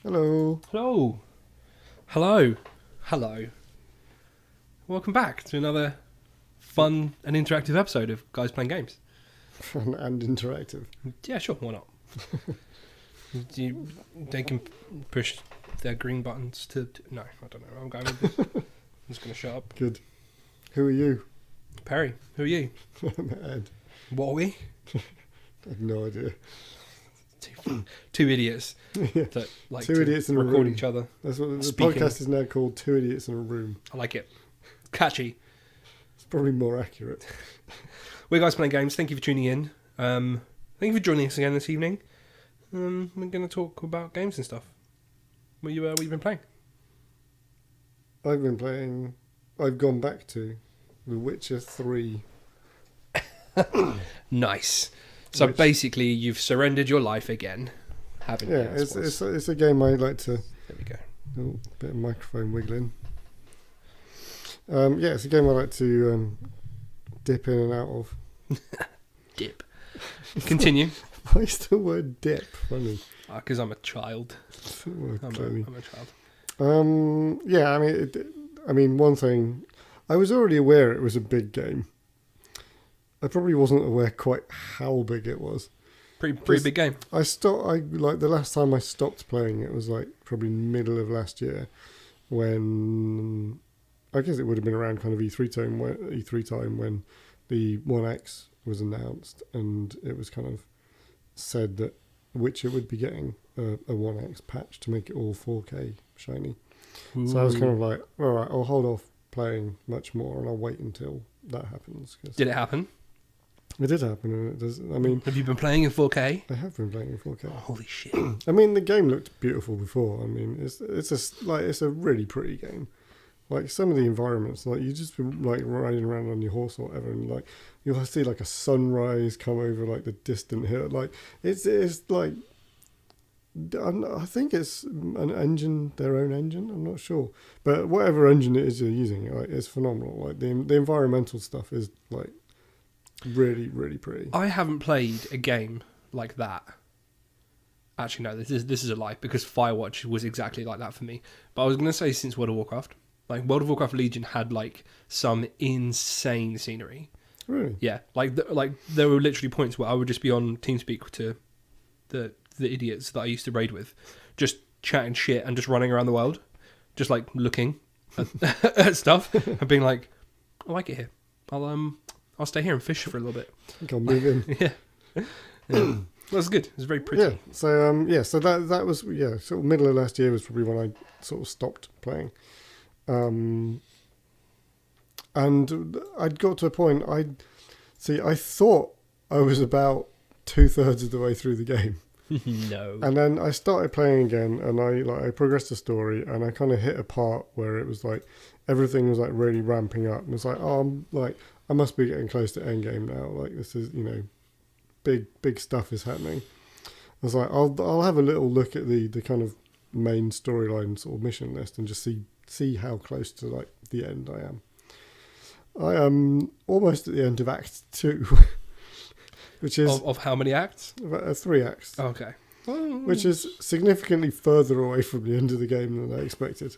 Hello. Hello. Hello. Hello. Welcome back to another fun and interactive episode of Guys Playing Games. Fun and interactive. Yeah, sure, why not? They can push their green buttons to... No, I don't know. I'm going with this. I'm just going to shut up. Good. Who are you? Perry, who are you? I'm Ed. What are we? I have no idea. Two idiots Yeah. that like Two to idiots in a record room. each other. That's what the Speaking. podcast is now called. Two idiots in a room. I like it. Catchy. It's probably more accurate. We're Guys Playing Games. Thank you for tuning in. Thank you for joining us again this evening. We're going to talk about games and stuff. What you been playing? I've gone back to The Witcher 3. Nice. So Which- basically, you've surrendered your life again, haven't you? Yeah, I suppose? it's a game I like to... There we go. Oh, bit of microphone wiggling. Yeah, it's a game I like to dip in and out of. Dip. Continue. Why is the word dip funny? Because I'm a child. Well, I'm clearly. a child. Yeah, I mean, one thing, I was already aware it was a big game. I probably wasn't aware quite how big it was. Pretty big game. I like the last time I stopped playing it was like probably middle of last year, when I guess it would have been around kind of E3 time when the One X was announced, and it was kind of said that Witcher would be getting a One X patch to make it all 4K shiny. So I was kind of like, all right, I'll hold off playing much more and I'll wait until that happens. Did it happen? It did happen, and it does. I mean, Have you been playing in 4K? I have been playing in 4K. Holy shit. I mean, the game looked beautiful before. I mean, it's a really pretty game. Like some of the environments, like you just be like riding around on your horse or whatever, and like you'll see like a sunrise come over like the distant hill. Like it's like I think it's an engine, their own engine. I'm not sure, but whatever engine it is you're using, like it's phenomenal. Like the environmental stuff is like really, really pretty. I haven't played a game like that. Actually, no, this is a lie, because Firewatch was exactly like that for me. But I was going to say since World of Warcraft. Like, World of Warcraft Legion had, like, some insane scenery. Really? Yeah. Like, there were literally points where I would just be on TeamSpeak to the idiots that I used to raid with, just chatting shit and just running around the world, just, like, looking at stuff and being like, I like it here. I'll stay here and fish for a little bit. I think I'll move in. Yeah. That's good. It was very pretty. Yeah. So so that was sort of middle of last year was probably when I sort of stopped playing. And I'd got to a point. I thought I was about 2/3 of the way through the game, No. and then I started playing again, and I progressed the story, and I kind of hit a part where it was like everything was like really ramping up, and it's like, oh, I must be getting close to endgame now. Like this is big stuff is happening. I was like, I'll have a little look at the kind of main storyline sort of mission list and just see how close to like the end I am. I am almost at the end of Act 2, which is Of how many acts? 3 acts, Okay. which is significantly further away from the end of the game than I expected.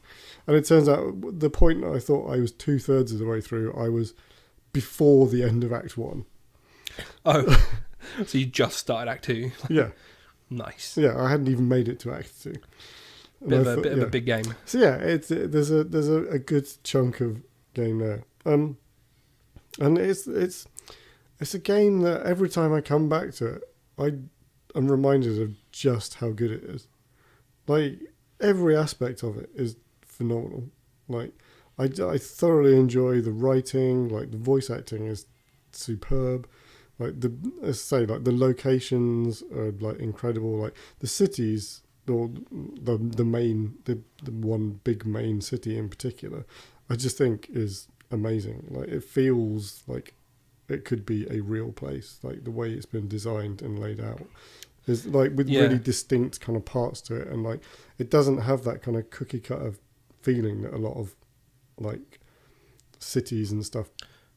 And it turns out the point I thought I was 2/3 of the way through, I was before the end of Act 1. Oh, so you just started Act 2. Yeah, Nice. yeah, I hadn't even made it to Act 2. Bit of a big game. So yeah, there's a good chunk of game there, and it's a game that every time I come back to it, I'm reminded of just how good it is. Like every aspect of it is phenomenal. Like I thoroughly enjoy the writing. Like the voice acting is superb. Like the locations are like incredible. Like the cities. Or the one big main city in particular, I just think is amazing. Like it feels like it could be a real place. Like the way it's been designed and laid out is like with really distinct kind of parts to it, and like it doesn't have that kind of cookie cutter feeling that a lot of like cities and stuff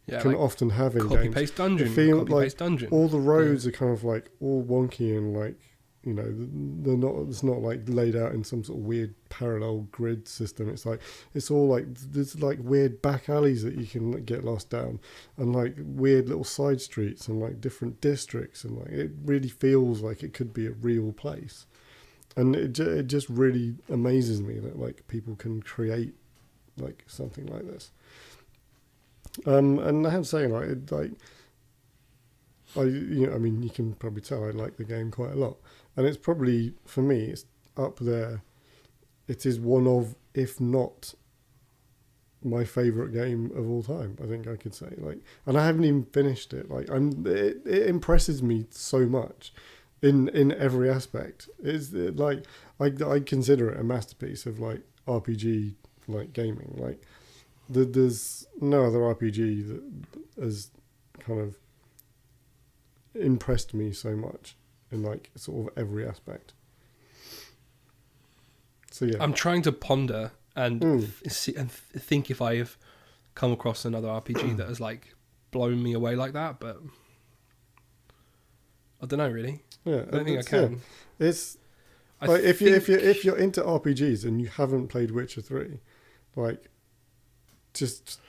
can like often have in copy games. paste dungeon. It feels Copy like paste dungeon. all the roads are kind of like all wonky and like they're not. It's not like laid out in some sort of weird parallel grid system. It's like it's all like there's like weird back alleys that you can get lost down, and like weird little side streets and like different districts, and like it really feels like it could be a real place, and it just really amazes me that like people can create like something like this. And I have to say, like I mean, you can probably tell I like the game quite a lot. And it's probably, for me, it's up there. It is one of, if not my favourite game of all time, I think I could say. Like, and I haven't even finished it. Like, it impresses me so much in every aspect. It's like, I consider it a masterpiece of like RPG like gaming. Like, there's no other RPG that has kind of impressed me so much in like sort of every aspect. So yeah, I'm trying to ponder and think if I've come across another RPG that has like blown me away like that, but I don't know really. Yeah, I don't think I can. Yeah. It's like if you're into RPGs and you haven't played Witcher 3, like just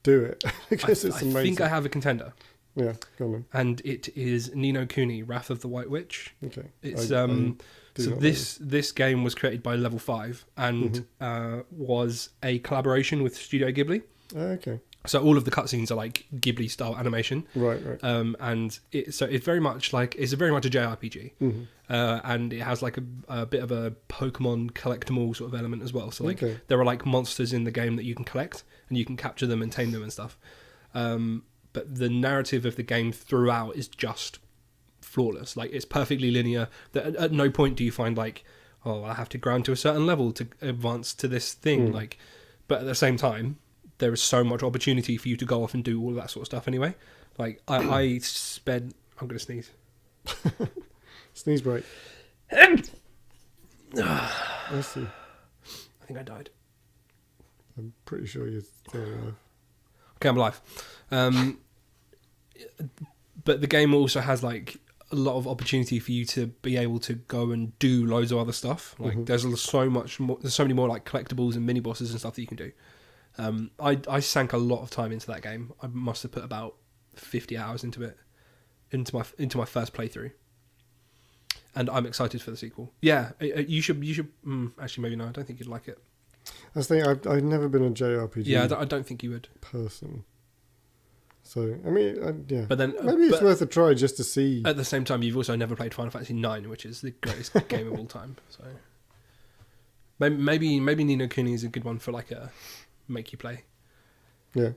do it because it's amazing. I think I have a contender. Yeah, go on then. And it is Ni no Kuni: Wrath of the White Witch. Okay. It's so this game was created by Level 5 and was a collaboration with Studio Ghibli. Okay. So all of the cutscenes are like Ghibli style animation. Right. And it's very much a JRPG. Mm-hmm. And it has like a bit of a Pokemon collectible sort of element as well. So like there are like monsters in the game that you can collect and you can capture them and tame them and stuff. But the narrative of the game throughout is just flawless. Like it's perfectly linear. That at no point do you find like, oh, I have to grind to a certain level to advance to this thing. Like, but at the same time, there is so much opportunity for you to go off and do all of that sort of stuff anyway. Like I spent. I'm gonna sneeze. Sneeze break. I see. I think I died. I'm pretty sure you're still alive. Okay, I'm alive. But the game also has like a lot of opportunity for you to be able to go and do loads of other stuff. Like there's so much more. There's so many more like collectibles and mini bosses and stuff that you can do. I sank a lot of time into that game. I must have put about 50 hours into it, into my first playthrough. And I'm excited for the sequel. Yeah, you should. Actually, maybe no. I don't think you'd like it. That's the thing. I've never been a JRPG. Yeah, I don't think you would. Person. So I mean, yeah. But then maybe it's worth a try just to see. At the same time, you've also never played Final Fantasy IX, which is the greatest game of all time. So maybe Ni no Kuni is a good one for like a make you play. Yeah.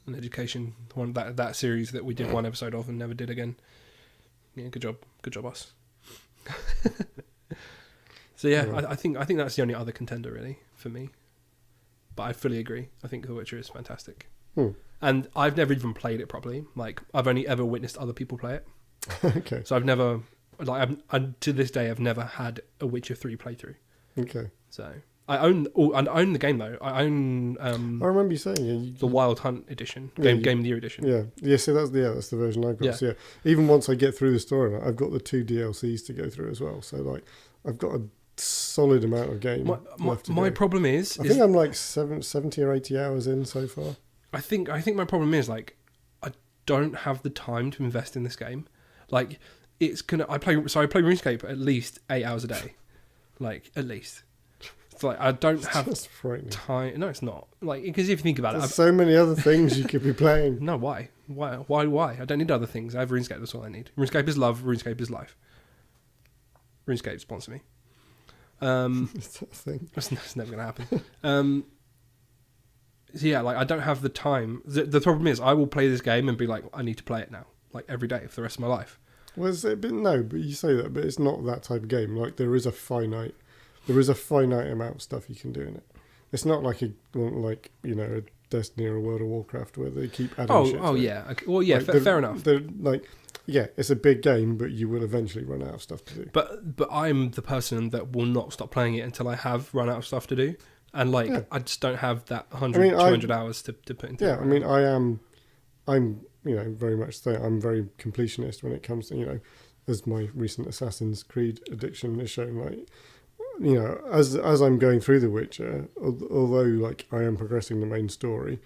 An education one that series that we did one episode of and never did again. Yeah, good job us. So yeah, right. I think that's the only other contender really for me. But I fully agree. I think The Witcher is fantastic. And I've never even played it properly. Like I've only ever witnessed other people play it. Okay. So I've never to this day I've never had a Witcher 3 playthrough. Okay. So I own the game though. I own. I remember you saying the Wild Hunt edition, Game of the Year edition. Yeah. So that's the version I've got. Yeah. So yeah, even once I get through the story, I've got the 2 DLCs to go through as well. So like, I've got a solid amount of game left to my go. problem is, I think I'm like 70 or 80 hours in so far. I think my problem is like, I don't have the time to invest in this game. Like I play RuneScape at least 8 hours a day, like at least. It's like I don't have time. No, it's not. Like because if you think about There's so many other things you could be playing. No, why? I don't need other things. I have RuneScape. That's all I need. RuneScape is love. RuneScape is life. RuneScape sponsor me. Is that a thing? It's never gonna happen. So yeah, like I don't have the time. The problem is, I will play this game and be like, I need to play it now, like every day for the rest of my life. But you say that, but it's not that type of game. Like there is a finite amount of stuff you can do in it. It's not like a Destiny or a World of Warcraft where they keep adding shit. Oh yeah. Okay. Well, yeah, like, fair enough. It's a big game, but you will eventually run out of stuff to do. But I'm the person that will not stop playing it until I have run out of stuff to do. And I just don't have that 200 hours to put into it. Yeah, I mean, I'm very much so. I'm very completionist when it comes to, as my recent Assassin's Creed addiction has shown, like, you know, as I'm going through The Witcher, although like I am progressing the main story,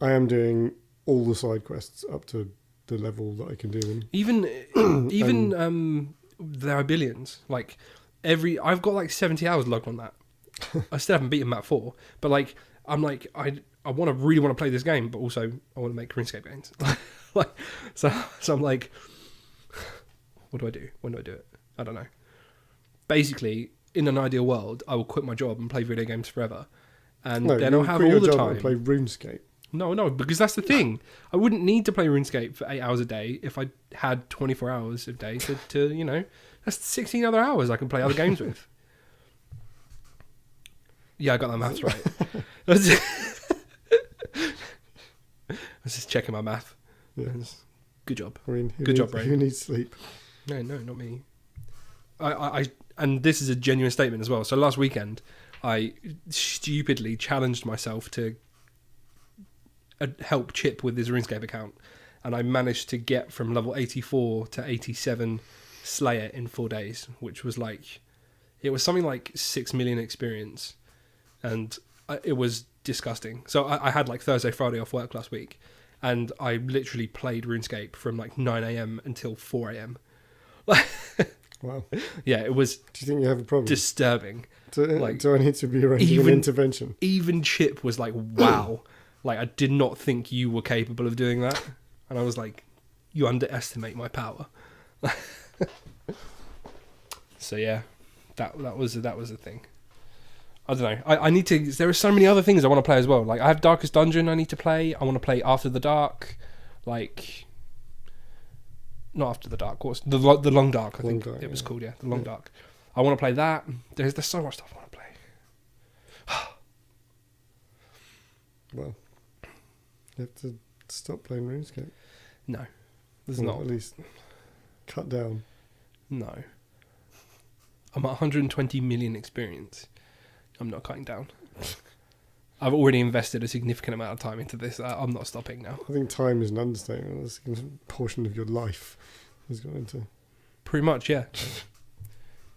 I am doing all the side quests up to the level that I can do them. Even there are billions. Like I've got like 70 hours logged on that. I still haven't beaten map 4, but like I'm like I really want to play this game, but also I want to make RuneScape games. Like so I'm like, what do I do? When do I do it? I don't know. Basically, in an ideal world, I will quit my job and play video games forever, and then I'll have all the time. And play RuneScape. No, because that's the thing. I wouldn't need to play RuneScape for 8 hours a day if I had 24 hours a day to you know, that's 16 other hours I can play other games with. Yeah, I got that maths right. I was just checking my math. Yeah. Good job. I mean, good job, Ray. Who needs sleep? No, not me. I and this is a genuine statement as well. So last weekend, I stupidly challenged myself to help Chip with his RuneScape account, and I managed to get from level 84 to 87 Slayer in 4 days, which was like, it was something like 6 million experience, and it was disgusting. So I had like Thursday, Friday off work last week, and I literally played RuneScape from like 9 a.m. until 4 a.m. Wow. Yeah, it was. Do you think you have a problem? Disturbing. Do I need to be arranging an intervention? Even Chip was like, wow. Like, I did not think you were capable of doing that. And I was like, you underestimate my power. So yeah, that was a thing. I don't know. I need to. There are so many other things I want to play as well. Like, I have Darkest Dungeon I need to play. I want to play After the Dark. Like, not After the Dark. What's the Long Dark? I think it was called. Yeah, the Long Dark. I want to play that. There's so much stuff I want to play. Well, you have to stop playing RuneScape. No, there's not. At least cut down. No. I'm at 120 million experience. I'm not cutting down. I've already invested a significant amount of time into this. I'm not stopping now. I think time is an understatement. That's a portion of your life has gone into. Pretty much, yeah.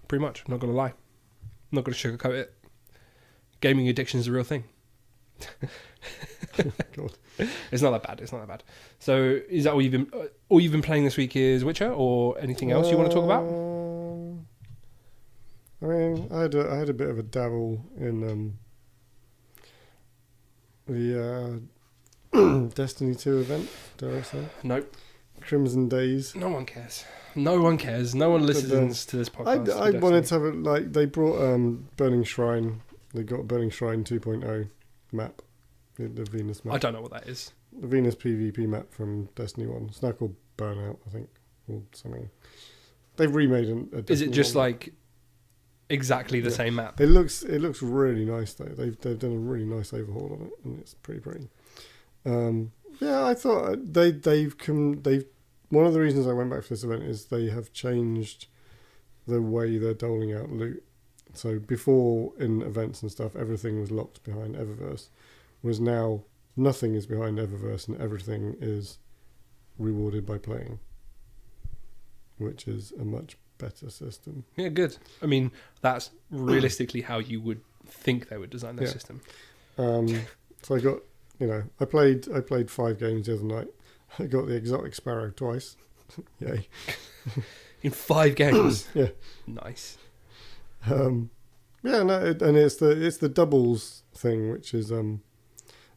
Pretty much. I'm not going to lie. I'm not going to sugarcoat it. Gaming addiction is a real thing. God. It's not that bad. So, is that all you've been playing this week is Witcher, or anything else you want to talk about? I mean, I had a bit of a dabble in the Destiny 2 event, dare I say? Nope. Crimson Days. No one cares. No one listens to this podcast. I wanted to have it, like, they brought Burning Shrine. They got Burning Shrine 2.0 map, the Venus map. I don't know what that is. The Venus PvP map from Destiny 1. It's now called Burnout, I think, or something. They've remade a Destiny. Is it just 1 like exactly the same map? It looks really nice though. They've done a really nice overhaul on it, and it's pretty pretty. Yeah, I thought they've one of the reasons I went back for this event is they have changed the way they're doling out loot. So before, in events and stuff, everything was locked behind Eververse. Whereas now nothing is behind Eververse and everything is rewarded by playing, which is a much better system. Yeah, good. I mean, that's realistically how you would think they would design their system. So I got, I played 5 games the other night. I got the exotic sparrow twice. Yay. In 5 games? Yeah. Nice. And it's the doubles thing, which is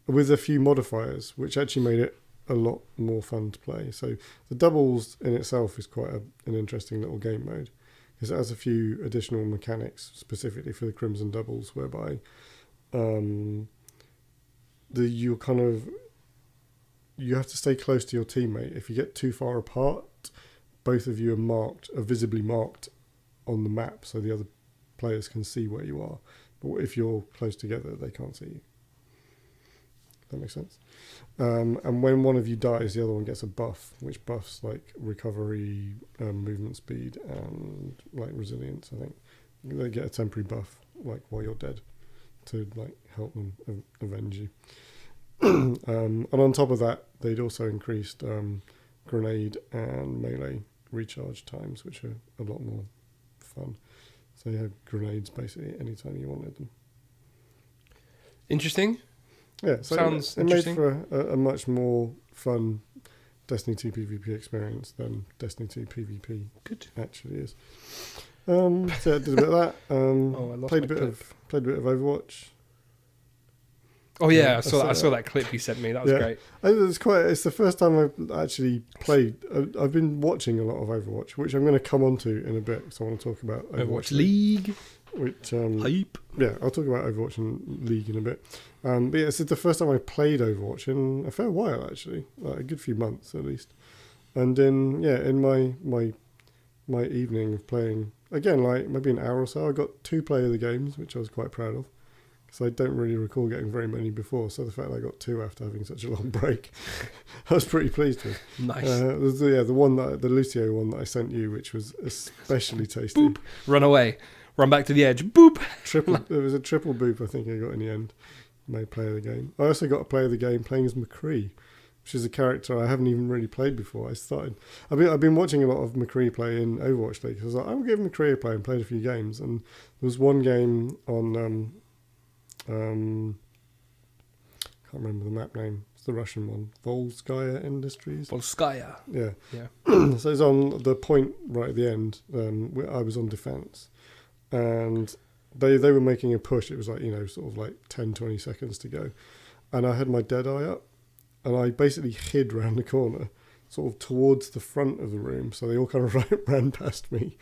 with a few modifiers, which actually made it a lot more fun to play. So the doubles in itself is quite an interesting little game mode, because it has a few additional mechanics specifically for the Crimson doubles, whereby you have to stay close to your teammate. If you get too far apart, both of you are visibly marked on the map, so the other players can see where you are. But if you're close together, they can't see you. That makes sense. And when one of you dies, the other one gets a buff, which buffs like recovery, movement speed, and like resilience. I think they get a temporary buff like while you're dead to like help them avenge you. And on top of that, they'd also increased grenade and melee recharge times, which are a lot more fun. So you had grenades basically anytime you wanted them. Interesting. Yeah, so Sounds it made interesting. for a much more fun Destiny 2 PvP experience than Destiny 2 PvP Good. actually is. So I did a bit of that. I lost Played my a bit clip. of Overwatch. Oh yeah, Yeah, I saw that clip you sent me. That was Yeah. great. It's the first time I've actually played. I've been watching a lot of Overwatch, which I'm going to come on to in a bit. So I want to talk about Overwatch League. Which Hype. yeah, I'll talk about Overwatch and League in a bit. But yeah, it's the first time I played Overwatch in a fair while actually, like a good few months at least. And in my evening of playing again, like maybe an hour or so, I got 2 player of the games, which I was quite proud of. Because I don't really recall getting very many before, so the fact that I got 2 after having such a long break, I was pretty pleased with. Nice. The Lucio one that I sent you, which was especially tasty. Boop. Run away. Run back to the edge. Boop. It was a triple boop, I think I got in the end. Made player of the game. I also got a player of the game playing as McCree, which is a character I haven't even really played before. I've been watching a lot of McCree play in Overwatch League. I was like, I'll give McCree a play and played a few games. And there was one game on can't remember the map name. It's the Russian one. Volskaya Industries. Volskaya. Yeah. Yeah. So it's on the point right at the end. Where I was on defense, and they were making a push. It was like, sort of like 10, 20 seconds to go, and I had my dead eye up, and I basically hid round the corner, sort of towards the front of the room. So they all kind of ran past me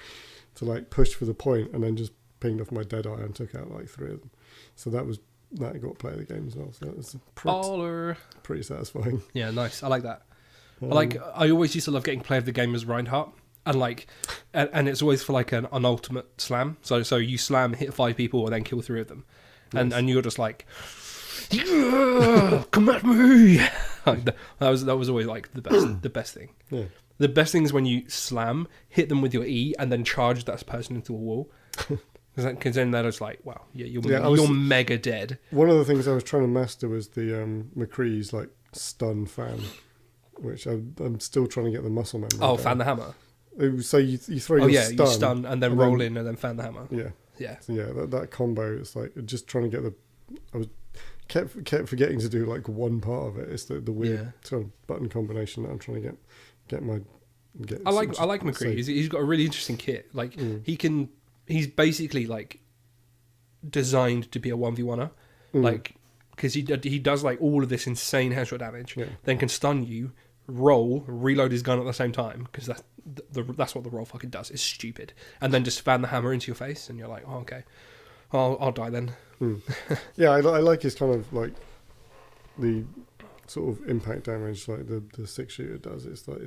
to like push for the point, and then just pinged off my dead eye and took out like 3 of them. So that got play of the game as well. So that was pretty satisfying. Yeah, nice. I like that. I always used to love getting play of the game as Reinhardt, and it's always for like an ultimate slam. So you slam, hit 5 people, and then kill 3 of them, Nice. and you're just like, yeah, come at me. Like, that was always like the best thing. Yeah. The best thing is when you slam, hit them with your E, and then charge that person into a wall. Because then they're just like, wow, you're mega dead. One of the things I was trying to master was the McCree's like stun fan, which I'm still trying to get the muscle memory. Oh, down. fan the hammer. So you throw your stun. You stun and then roll in and then fan the hammer. Yeah. Yeah. So that combo, it's like just trying to get I was kept forgetting to do like one part of it. It's the weird sort of button combination that I'm trying to get. I like McCree. He's got a really interesting kit. Like he's basically like designed to be a 1v1er. Like, because he does like all of this insane headshot damage, then can stun you, roll, reload his gun at the same time, because that's what the roll fucking does. It's stupid, and then just fan the hammer into your face, and you're like, oh, okay, I'll die then. Yeah, I like his kind of like the sort of impact damage like the 6-shooter does. It's like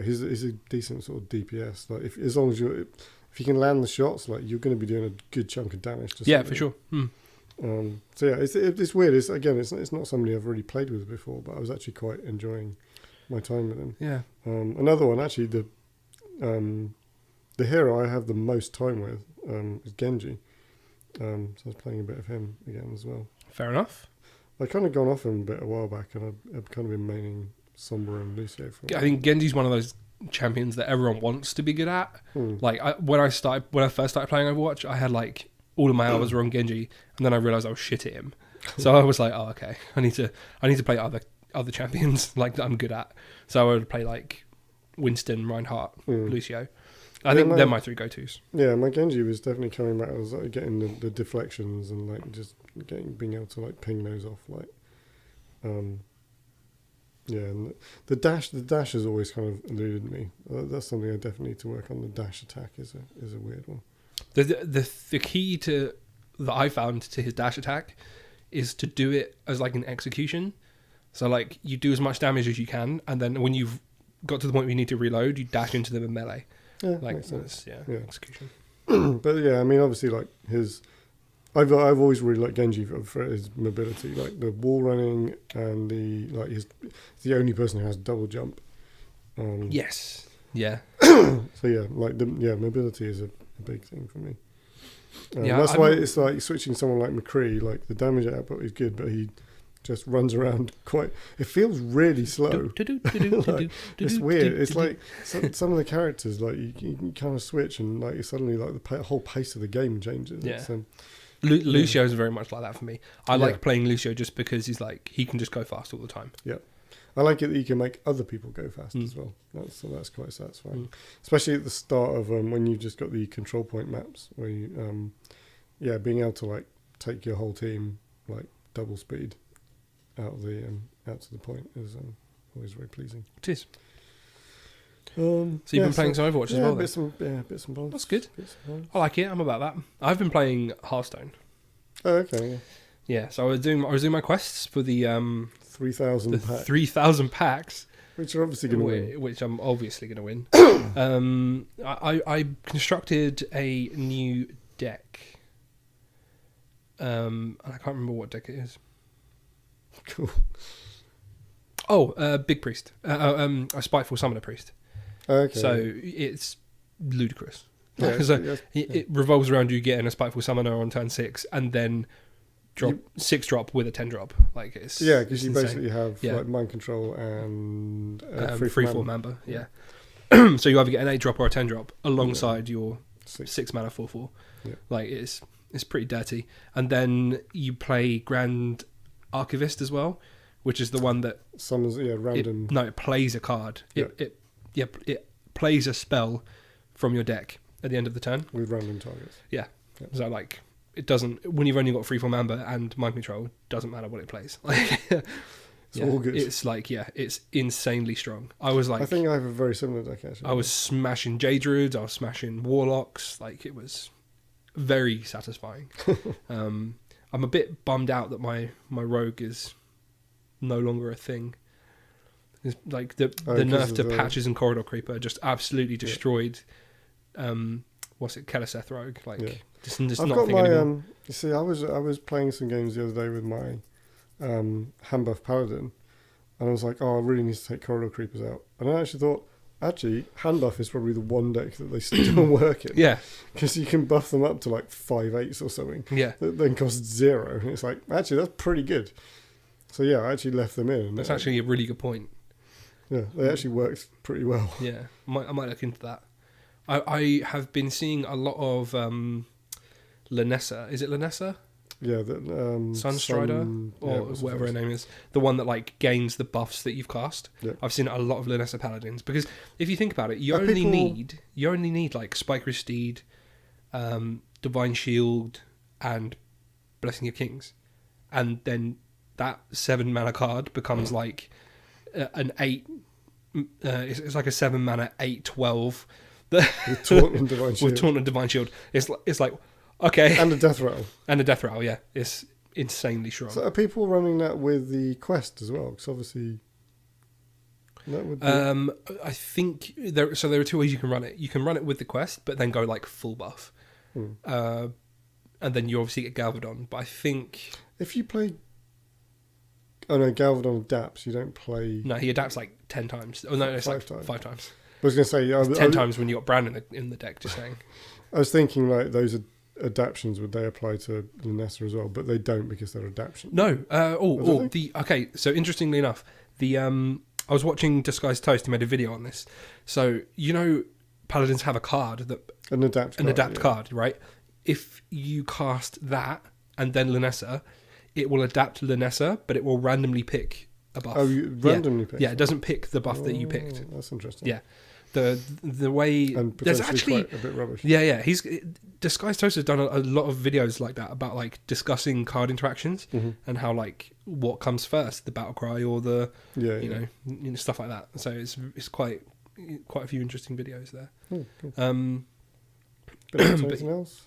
he's a decent sort of DPS. Like as long as if you can land the shots, like you're going to be doing a good chunk of damage. To something. For sure. So yeah, it's weird. It's not somebody I've really played with before, but I was actually quite enjoying my time with him. Yeah. Another one actually, the hero I have the most time with is Genji. So I was playing a bit of him again as well. Fair enough. I kind of gone off him a bit a while back, and I've kind of been maining Sombra and Lucio for a while. I think Genji's one of those champions that everyone wants to be good at. Like when I first started playing Overwatch, I had like all of my hours were on Genji, and then I realized I was shit at him. So I was like, oh, okay, I need to play other champions like that I'm good at. So I would play like Winston, Reinhardt, Lucio. I think they're my 3 go-tos. Yeah, my Genji was definitely coming back. I was like getting the deflections and like just being able to like ping those off. Like, and the dash has always kind of eluded me. That's something I definitely need to work on. The dash attack is a weird one. The key that I found to his dash attack is to do it as like an execution. So like you do as much damage as you can, and then when you've got to the point where you need to reload, you dash into them in melee. Yeah, like makes sense. Execution. But yeah, I mean, obviously, like I've always really liked Genji for his mobility, like the wall running and he's the only person who has double jump. Yes. Yeah. So yeah, like mobility is a big thing for me. That's why it's like switching someone like McCree. Like the damage output is good, but he just runs around quite. It feels really slow. Like, it's weird. It's like some of the characters, like you can kind of switch, and like suddenly like the whole pace of the game changes. Yeah. So, Lucio's very much like that for me. I like playing Lucio just because he can just go fast all the time. Yeah. I like it that you can make other people go fast as well. That's quite satisfying, especially at the start of when you've just got the control point maps where you, being able to like take your whole team like double speed out to the point is always very pleasing. It is. So you've been playing some Overwatch as well? Bits and bobs. That's good. I like it. I'm about that. I've been playing Hearthstone. Oh, okay. Yeah. So I was doing my quests for the 3,000 packs. 3,000 packs, which are obviously going to win. Which I'm obviously going to win. I constructed a new deck. I can't remember what deck it is. Cool. Oh, Big Priest. A Spiteful Summoner Priest. Okay. So it's ludicrous. Yeah, So it revolves around you getting a Spiteful Summoner on turn 6 and then drop 6 drop with a 10 drop. Like it's because you basically have like mind control and freeform Amber. Yeah. So you either get an 8 drop or a 10 drop alongside your 6 mana 4/4. Yeah. Like it's pretty dirty. And then you play Grand Archivist as well, which is the one that summons random. It plays a card. It plays a spell from your deck at the end of the turn with random targets. Yeah. So like it doesn't, when you've only got freeform Amber and mind control, doesn't matter what it plays. Like it's all good. It's like it's insanely strong. I think I have a very similar deck actually. I was smashing Jade Druids, I was smashing Warlocks, like it was very satisfying. I'm a bit bummed out that my rogue is no longer a thing. It's like the nerf to Patches and Corridor Creeper just absolutely destroyed Keleseth Rogue. Like just I've not got a thing my anymore. you see, I was playing some games the other day with my Handbuff Paladin, and I was like, I really need to take Corridor Creepers out. And I actually thought, Handbuff is probably the one deck that they still work in. Yeah. Because you can buff them up to like 5/8 or something. Yeah. That then costs 0. And it's like, actually, that's pretty good. So yeah, I actually left them in. That's actually a really good point. Yeah, they actually worked pretty well. Yeah, I might look into that. I have been seeing a lot of Lanessa. Is it Lanessa? Yeah, the Sunstrider or whatever her name is. The one that like gains the buffs that you've cast. Yeah. I've seen a lot of Lanessa Paladins because if you think about it, you only need like Spike Steed, Divine Shield, and Blessing of Kings, and then that 7 mana card becomes like an 8. It's like a 7 mana 8/12. With Taunt and Divine Shield. With Taunt and Divine Shield. It's like, okay. And a Death Rattle. And a Death Rattle, yeah. It's insanely strong. So are people running that with the quest as well? Because obviously that would be... I think there are 2 ways you can run it. You can run it with the quest, but then go like full buff. And then you obviously get Galvadon. But I think... If you play... Oh no, Galvadon adapts. You don't play... No, he adapts like 10 times. Oh no, it's 5 like 5 times. I was going to say... 10 times when you got Bran in the deck, just saying. I was thinking like those adaptions, would they apply to Lanessa as well? But they don't because they're adaptions. No. Okay, so interestingly enough, I was watching Disguised Toast. He made a video on this. So, Paladins have a card that... An adapt card, right? If you cast that and then Lanessa, it will adapt Lanessa, but it will randomly pick a buff. Oh, you randomly pick? Yeah, it doesn't pick the buff that you picked. That's interesting. Yeah. The way... And there's potentially actually quite a bit rubbish. Yeah. Disguised Toast has done a lot of videos like that about like discussing card interactions and how like what comes first, the battle cry or the stuff like that. So it's quite a few interesting videos there. Cool. Anything else?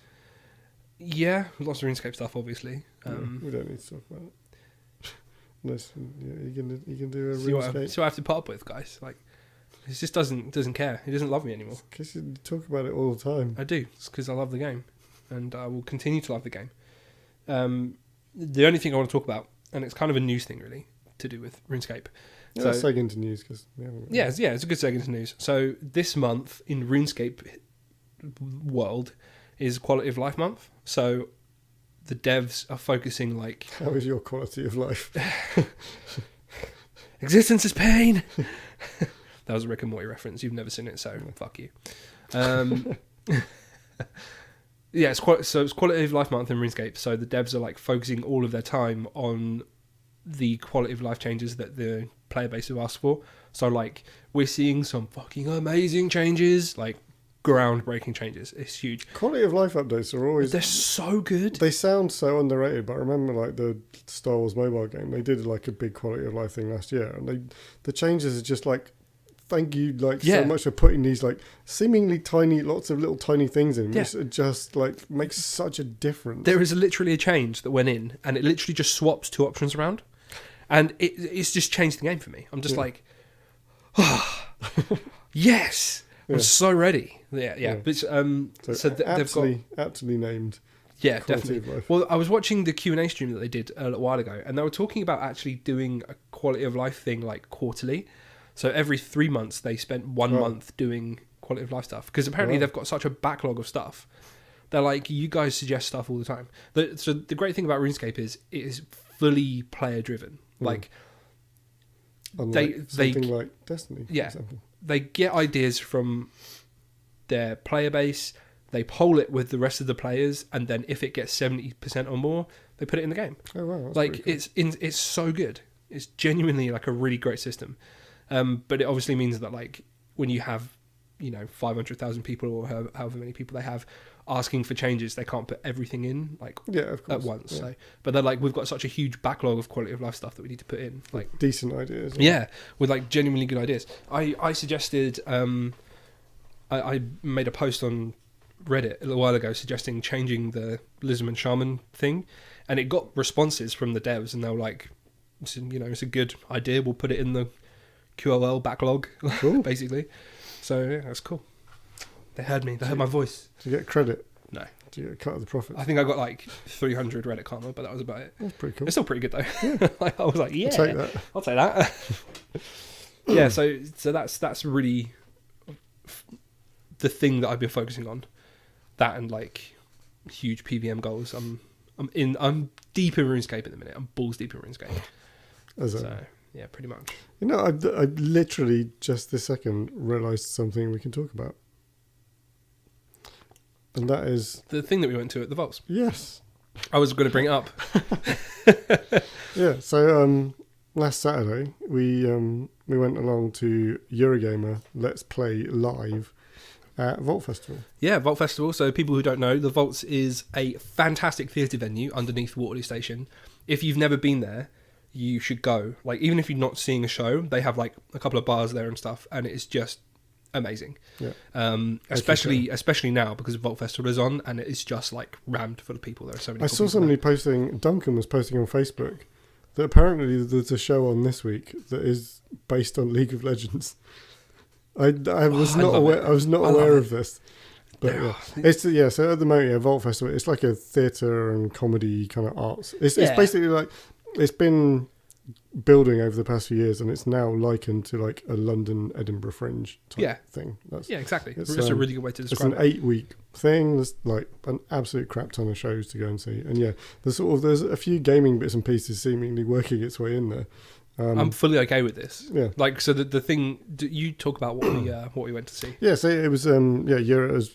Yeah, lots of RuneScape stuff, obviously. We don't need to talk about it. Unless you can do a see RuneScape. what I have to put up with, guys. Like, he just doesn't care. He doesn't love me anymore. Because you talk about it all the time. I do. It's because I love the game, and I will continue to love the game. The only thing I want to talk about, and it's kind of a news thing, really, to do with RuneScape. Yeah, let's seg into news because it's a good seg into news. So this month in RuneScape world is Quality of Life Month. So the devs are focusing like How is your quality of life? existence is pain. That was a Rick and Morty reference. You've never seen it, so fuck you. Yeah, it's quality of life month in RuneScape. So the devs are like focusing all of their time on the quality of life changes that the player base have asked for. So like we're seeing some fucking amazing changes, like groundbreaking changes. It's huge. Quality of life updates are always... They're so good. They sound so underrated, but I remember like the Star Wars mobile game, they did like a big quality of life thing last year, and the changes are just like, thank you like so much for putting these like seemingly tiny, lots of little tiny things in, which just like makes such a difference. There is literally a change that went in, and it literally just swaps two options around, and it's just changed the game for me. I'm just like, oh, yes, I'm so ready. Yeah. But they've got aptly named. Yeah, definitely. Well, I was watching the Q&A stream that they did a little while ago, and they were talking about actually doing a quality of life thing like quarterly. So every 3 months they spent 1 month doing quality of life stuff, because apparently they've got such a backlog of stuff. They're like, you guys suggest stuff all the time. So the great thing about RuneScape is it is fully player driven. Like something like Destiny, for example. They get ideas from their player base, they poll it with the rest of the players, and then if it gets 70% or more, they put it in the game. Oh wow! That's like cool. It's so good. It's genuinely like a really great system. But it obviously means that like when you have 500,000 people or however many people they have asking for changes, they can't put everything in of course, at once. Yeah. So, but they're like, we've got such a huge backlog of quality of life stuff that we need to put in, like decent ideas. Yeah, with like genuinely good ideas. I suggested I made a post on Reddit a little while ago suggesting changing the Lizardman Shaman thing, and it got responses from the devs, and they were like, it's a good idea. We'll put it in the QOL backlog, cool. basically. So yeah, that's cool. They heard me. They heard my voice. Do you get credit? No. Do you get a cut of the profits? I think I got like 300 Reddit karma, but that was about it. That's pretty cool. It's still pretty good though. Yeah. I was like, yeah, I'll take that. Yeah. So that's really the thing that I've been focusing on. That and like huge PVM goals. I'm deep in RuneScape at the minute. I'm balls deep in RuneScape. Yeah, pretty much. I literally just this second realised something we can talk about. And that is... the thing that we went to at the Vaults. Yes. I was going to bring it up. Yeah, so last Saturday we went along to Eurogamer Let's Play Live at Vault Festival. Yeah, Vault Festival. So people who don't know, the Vaults is a fantastic theatre venue underneath Waterloo Station. If you've never been there, you should go. Like, even if you're not seeing a show, they have like a couple of bars there and stuff, and it's just amazing. Yeah. Especially now because Vault Festival is on, and it's just like rammed full of people. There are so many. I saw somebody posting. Duncan was posting on Facebook that apparently there's a show on this week that is based on League of Legends. I was not aware. I was not aware of this. But yeah, so at the moment, Vault Festival, it's like a theatre and comedy kind of arts. It's basically like, it's been building over the past few years, and it's now likened to like a London Edinburgh Fringe type thing. Exactly. It's a really good way to describe it. It's an 8-week thing. There's like an absolute crap ton of shows to go and see, and there's a few gaming bits and pieces seemingly working its way in there. I'm fully okay with this. Yeah. Like, so the thing, you talk about what we went to see. Yeah, so it was Euro, as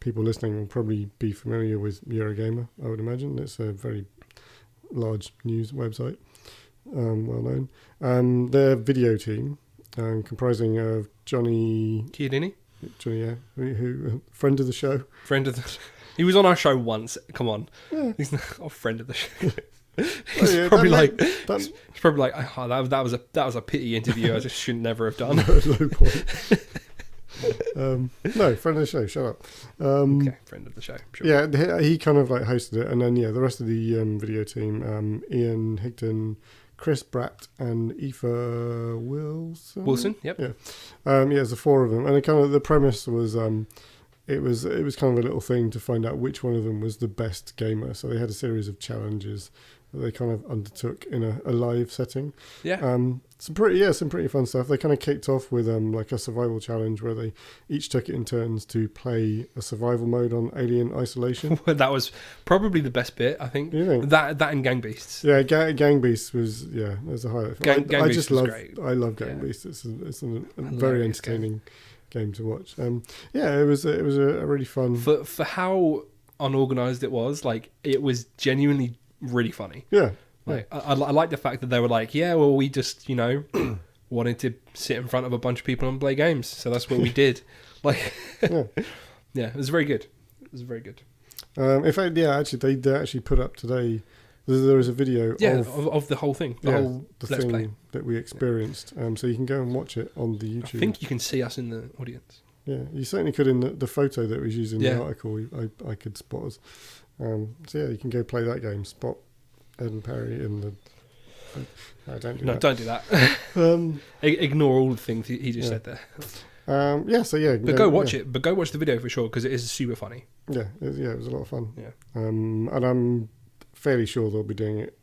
people listening will probably be familiar with Eurogamer. I would imagine it's a very large news website, well known. Their video team, comprising of Johnny Chiodini, who friend of the show. He was on our show once. Come on, he's not a friend of the show. He's probably like, oh, that was a pity interview. I just should never have done. No point. No, friend of the show. Shut up. Okay, friend of the show. Sure. Yeah, he kind of like hosted it, and then the rest of the video team: Ian Higton, Chris Bratt, and Aoife Wilson. Yep. Yeah. There's the four of them, and the premise was, it was kind of a little thing to find out which one of them was the best gamer. So they had a series of challenges that they kind of undertook in a live setting. Yeah. Some pretty fun stuff. They kind of kicked off with like a survival challenge where they each took it in turns to play a survival mode on Alien Isolation. That was probably the best bit, I think. You think? That and Gang Beasts. Yeah, Gang Beasts was there's a highlight. Gang Beasts was great. I love Gang Beasts. It's a very entertaining game to watch. It was a really fun for how unorganized it was. Like, it was genuinely really funny. Yeah. Like, I like the fact that they were like, yeah, well, we just, wanted to sit in front of a bunch of people and play games, so that's what we did. Like, it was very good. It was very good. In fact, actually, they actually put up today. There was a video of the whole thing, the whole Let's thing Play that we experienced. So you can go and watch it on the YouTube. I think you can see us in the audience. Yeah, you certainly could in the photo that was used in the article. I could spot us. You can go play that game. Spot Ed and Perry in the. No, don't do that. Don't do that. Ignore all the things he just said there. But go watch it. But go watch the video for sure, because it is super funny. Yeah, it was a lot of fun. Yeah. And I'm fairly sure they'll be doing it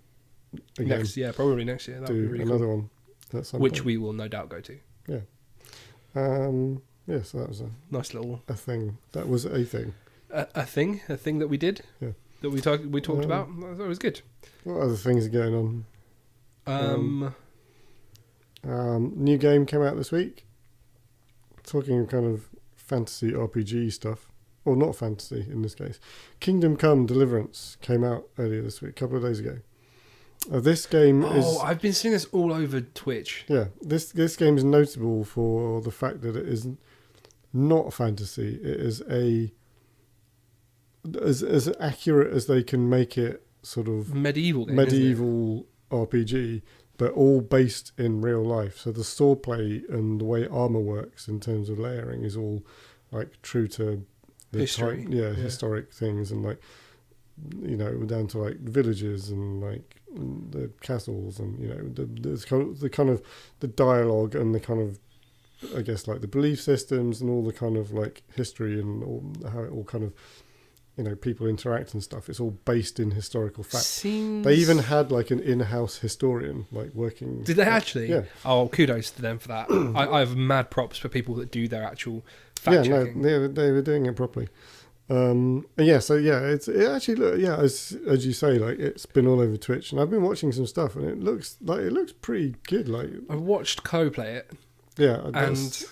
again. Probably next year. That'll be really another cool. one at some Which point. we will no doubt go to. Yeah. So that was a nice little thing. That was a thing. A thing that we did. Yeah. That we talked about. That was good. What other things are going on? New game came out this week. Talking kind of fantasy RPG stuff. Or not fantasy in this case. Kingdom Come Deliverance came out earlier this week, a couple of days ago. This game is... Oh, I've been seeing this all over Twitch. Yeah, this game is notable for the fact that it is not fantasy. It is as accurate as they can make it, sort of medieval RPG, but all based in real life. So the sword play and the way armor works in terms of layering is all like true to the history. Historic things, and like, down to like villages and like the castles, and the kind of the dialogue and the kind of, I guess, like the belief systems and all the kind of like history and all, how it all kind of, people interact and stuff. It's all based in historical fact. They even had like an in-house historian like working. Did they actually? Yeah. Oh, kudos to them for that. I have mad props for people that do their actual fact checking. No, they were doing it properly. It's actually, as you say, like, it's been all over Twitch, and I've been watching some stuff, and it looks pretty good. Like, I watched Co play it. Yeah, and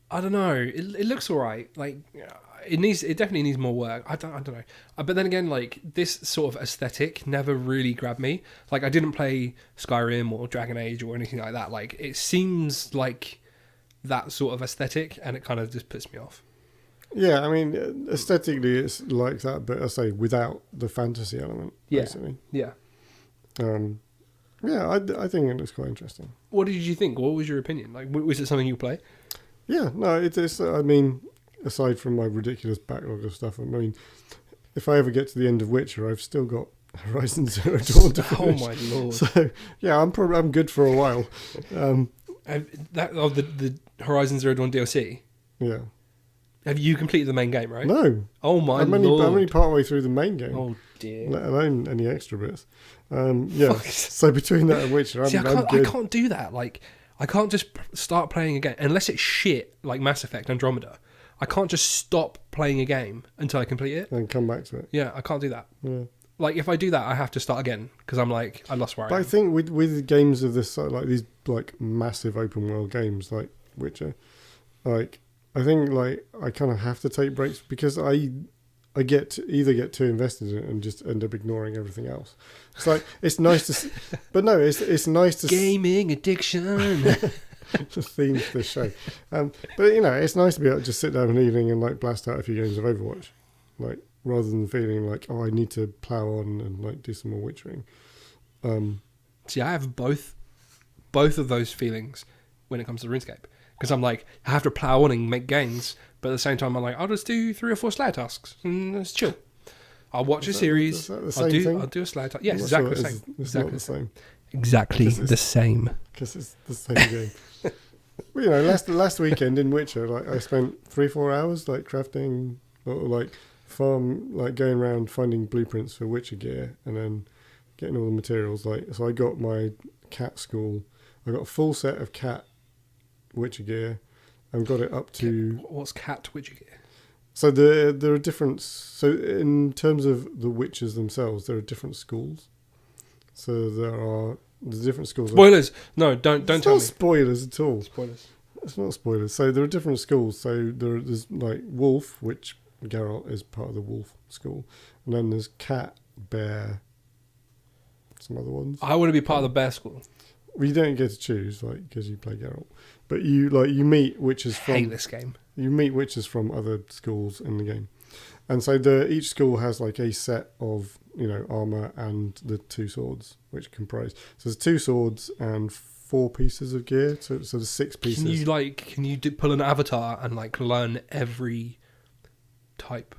I don't know. It looks alright. Like, it definitely needs more work. I don't know. But then again, like, this sort of aesthetic never really grabbed me. Like, I didn't play Skyrim or Dragon Age or anything like that. Like, it seems like that sort of aesthetic, and it kind of just puts me off. Yeah, I mean, aesthetically it's like that, but I say without the fantasy element, basically. Yeah. I think it looks quite interesting. What did you think? What was your opinion? Like, was it something you play? Yeah, no, it's. I mean, aside from my ridiculous backlog of stuff, I mean, if I ever get to the end of Witcher, I've still got Horizon Zero Dawn to finish. Oh my lord! So yeah, I'm good for a while. The Horizon Zero Dawn DLC. Yeah. Have you completed the main game, right? No. Oh my lord! I'm only part way through the main game. Oh dear. Let alone any extra bits. So between that and Witcher, I'm good. I can't do that. Like, I can't just start playing a game unless it's shit like Mass Effect Andromeda. I can't just stop playing a game until I complete it and come back to it. Yeah, I can't do that. Yeah. Like, if I do that, I have to start again because I'm like, I lost where I am. I think with games of this, like these like massive open world games like Witcher, like, I think like I kind of have to take breaks because I get too invested in it and just end up ignoring everything else. It's like, it's nice to, but no, it's nice to gaming addiction. The theme to the show, but it's nice to be able to just sit down an evening and like blast out a few games of Overwatch, like, rather than feeling like, oh, I need to plow on and like do some more witchering. See, I have both of those feelings when it comes to RuneScape. Because I'm like, I have to plow on and make gains, but at the same time, I'm like, I'll just do 3 or 4 Slayer tasks and it's chill. I'll watch a series. I'll do a Slayer task. Yes, exactly the same. It's not the same. Exactly the same. Because it's the same game. You know, last weekend in Witcher, like I spent 3-4 hours like crafting or like going around finding blueprints for Witcher gear and then getting all the materials. Like, so I got my cat school. I got a full set of cat Witcher gear and got it up to. What's cat Witcher gear? So there are different. So in terms of the witches themselves, there are different schools. So there are the different schools. Spoilers! No, don't tell me. It's not spoilers at all. Spoilers. It's not spoilers. So there are different schools. So there's like wolf, which Geralt is part of the wolf school, and then there's cat, bear, some other ones. I want to be part of the bear school. Well, you don't get to choose, like, because you play Geralt, but you meet witches I from. hate this game. You meet witches from other schools in the game, and so each school has like a set of armor and the 2 swords, which comprise. So there's 2 swords and 4 pieces of gear. So there's 6 pieces. Can you pull an avatar and like learn every type?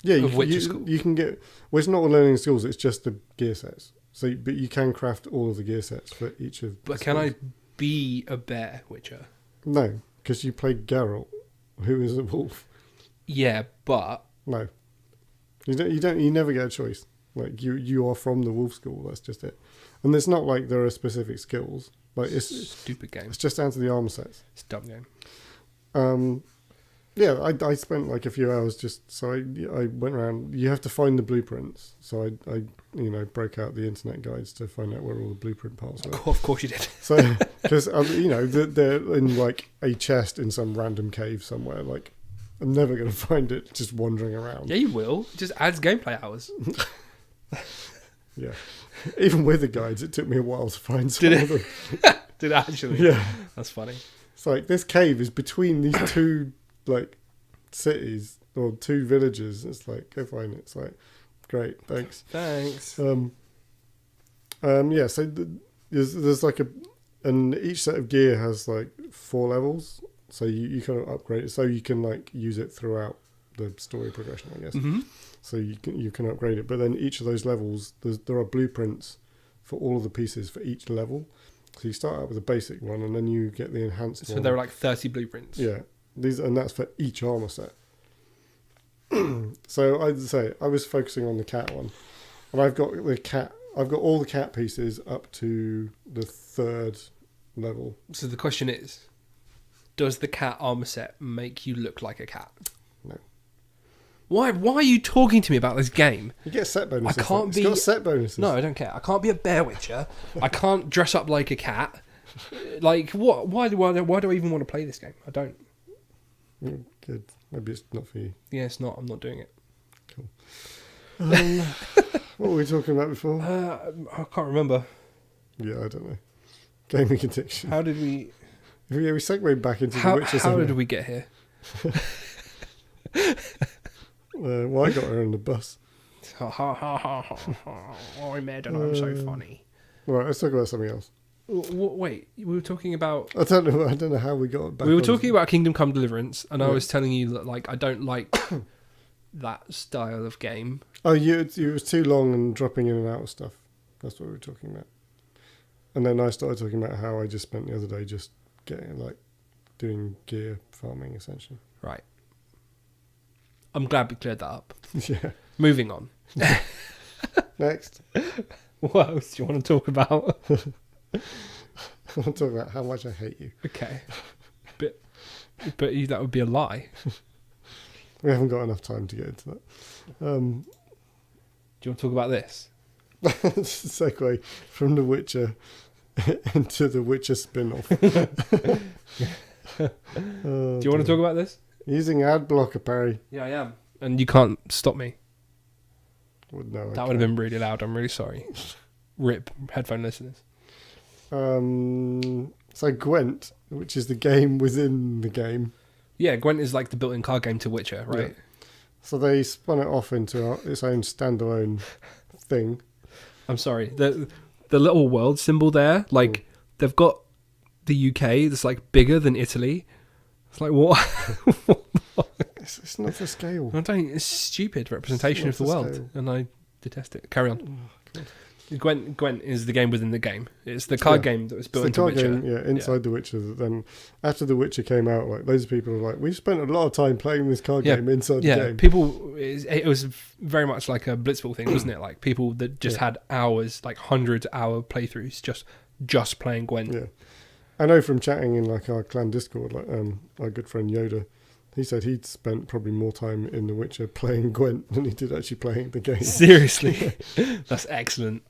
Yeah, of Witcher school? You can get. Well, it's not learning skills. It's just the gear sets. So, but you can craft all of the gear sets for each of. But can I be a bear Witcher? No, because you play Geralt, who is a wolf. Yeah, but No, you don't. You never get a choice. Like you are from the wolf school. That's just it. And it's not like there are specific skills. Like it's stupid game. It's just down to the armor sets. It's a dumb game. Yeah, I spent like a few hours so I went around. You have to find the blueprints. So I broke out the internet guides to find out where all the blueprint parts were. Of course you did. So because they're in like a chest in some random cave somewhere. Like I'm never going to find it just wandering around. Yeah, you will. It just adds gameplay hours. Yeah, even with the guides, it took me a while to find some of them. Did it actually? Yeah, that's funny. It's like this cave is between these 2 like cities or 2 villages. It's like, go find it. It's like, great, thanks. Yeah, so there's like and each set of gear has like 4 levels, so you kind of upgrade it so you can like use it throughout the story progression, I guess. Mm-hmm. So you can upgrade it, but then each of those levels there are blueprints for all of the pieces for each level. So you start out with a basic one, and then you get the enhanced one. So there are like 30 blueprints. Yeah, and that's for each armor set. So I'd say I was focusing on the cat one, and I've got all the cat pieces up to the 3rd level. So the question is, does the cat armor set make you look like a cat? No. Why are you talking to me about this game? You get set bonuses. I can't It's got set bonuses. No, I don't care. I can't be a bear witcher. I can't dress up like a cat. Like what? Why do I even want to play this game? I don't. Good. Maybe it's not for you. Yeah, it's not. I'm not doing it. Cool. What were we talking about before? I can't remember. Yeah, I don't know. Gaming addiction. How did we? Yeah, we segued back into The Witcher. How did we get here? Well, I got her on the bus. Ha ha ha ha ha! I made and I'm so funny. Right, let's talk about something else. Wait, we were talking about. I don't know how we got back. We were talking about Kingdom Come Deliverance, and yeah. I was telling you that like I don't like that style of game. Oh, it was too long and dropping in and out of stuff. That's what we were talking about. And then I started talking about how I just spent the other day just doing gear farming essentially. Right. I'm glad we cleared that up. Yeah. Moving on. Next. What else do you want to talk about? I want to talk about how much I hate you. Okay. But that would be a lie. We haven't got enough time to get into that. Do you want to talk about this? Segue from The Witcher into The Witcher spin-off. Do you want to talk about this? Using ad blocker, Parry. Yeah, I am. And you can't stop me. Well, no, That would have been really loud. I'm really sorry. Rip headphone listeners. So Gwent, which is the game within the game. Yeah, Gwent is like the built-in card game to Witcher, right? Yeah. So they spun it off into its own standalone thing. I'm sorry. The little world symbol there, like they've got the UK that's like bigger than Italy. It's like what? It's not for scale. I don't. It's stupid representation of the world, scale. and I detest it. Carry on. Oh, Gwent is the game within the game. It's the card game that was built into Witcher. Inside The Witcher. Then after The Witcher came out, like loads of people were like, "We've spent a lot of time playing this card game inside the game." People. It was very much like a Blitzball thing, wasn't it? Like people that just had hours, like 100-hour playthroughs, just playing Gwent. Yeah, I know from chatting in like our clan Discord, like our good friend Yoda. He said he'd spent probably more time in The Witcher playing Gwent than he did actually playing the game. Seriously? That's excellent.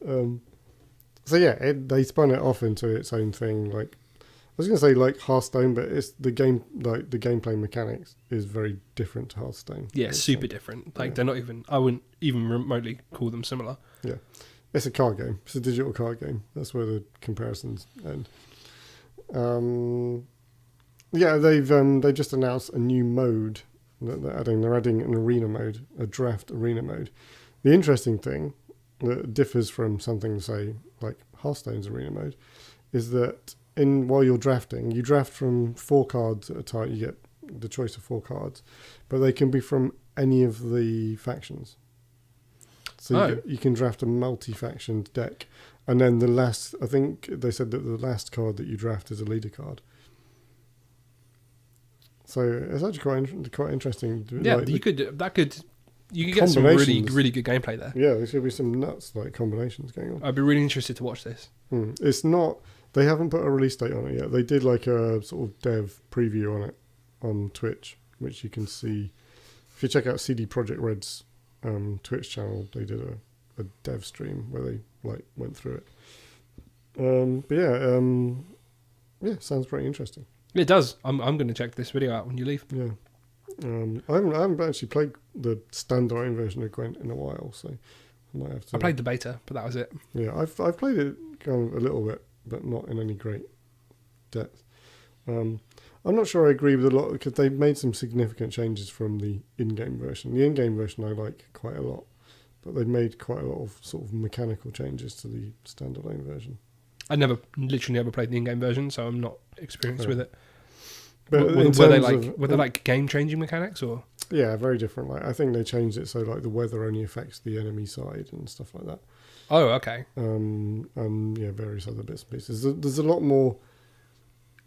They spun it off into its own thing. Like I was going to say like Hearthstone, but it's the game, like the gameplay mechanics is very different to Hearthstone. Yeah, super different. Like they're not even, I wouldn't even remotely call them similar. Yeah. It's a card game. It's a digital card game. That's where the comparisons end. They just announced a new mode that they're adding. They're adding an arena mode, a draft arena mode. The interesting thing that differs from something, say, like Hearthstone's arena mode, is that while you're drafting, you draft from 4 cards at a time. You get the choice of 4 cards, but they can be from any of the factions. So you can draft a multi-factioned deck, and then I think they said that the last card that you draft is a leader card. So it's actually quite interesting. Yeah, like you could get some really really good gameplay there. Yeah, there should be some nuts like combinations going on. I'd be really interested to watch this. It's not. They haven't put a release date on it yet. They did like a sort of dev preview on it on Twitch, which you can see if you check out CD Projekt Red's Twitch channel. They did a dev stream where they like went through it. Sounds pretty interesting. It does. I'm going to check this video out when you leave. Yeah. I haven't actually played the standalone version of Gwent in a while, so I might have to. I played the beta, but that was it. Yeah, I've played it kind of a little bit, but not in any great depth. I'm not sure I agree with a lot because they've made some significant changes from the in-game version. The in-game version I like quite a lot, but they've made quite a lot of sort of mechanical changes to the standalone version. I literally never played the in-game version, so I'm not experienced with it. But were they like game-changing mechanics, or? Yeah, very different. Like I think they changed it so like the weather only affects the enemy side and stuff like that. Oh, okay. And various other bits and pieces. There's a lot more,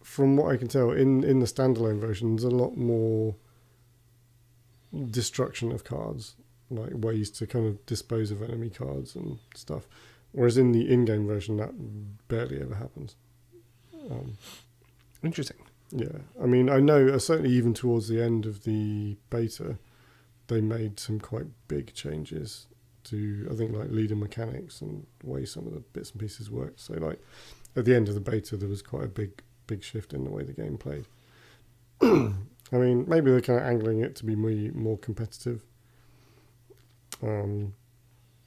from what I can tell, in the standalone version. There's a lot more destruction of cards, like ways to kind of dispose of enemy cards and stuff. Whereas in the in-game version, that barely ever happens. Interesting. Yeah, I mean, I know certainly even towards the end of the beta, they made some quite big changes to, I think, like leader mechanics and the way some of the bits and pieces worked. So, like at the end of the beta, there was quite a big shift in the way the game played. I mean, maybe they're kind of angling it to be more competitive.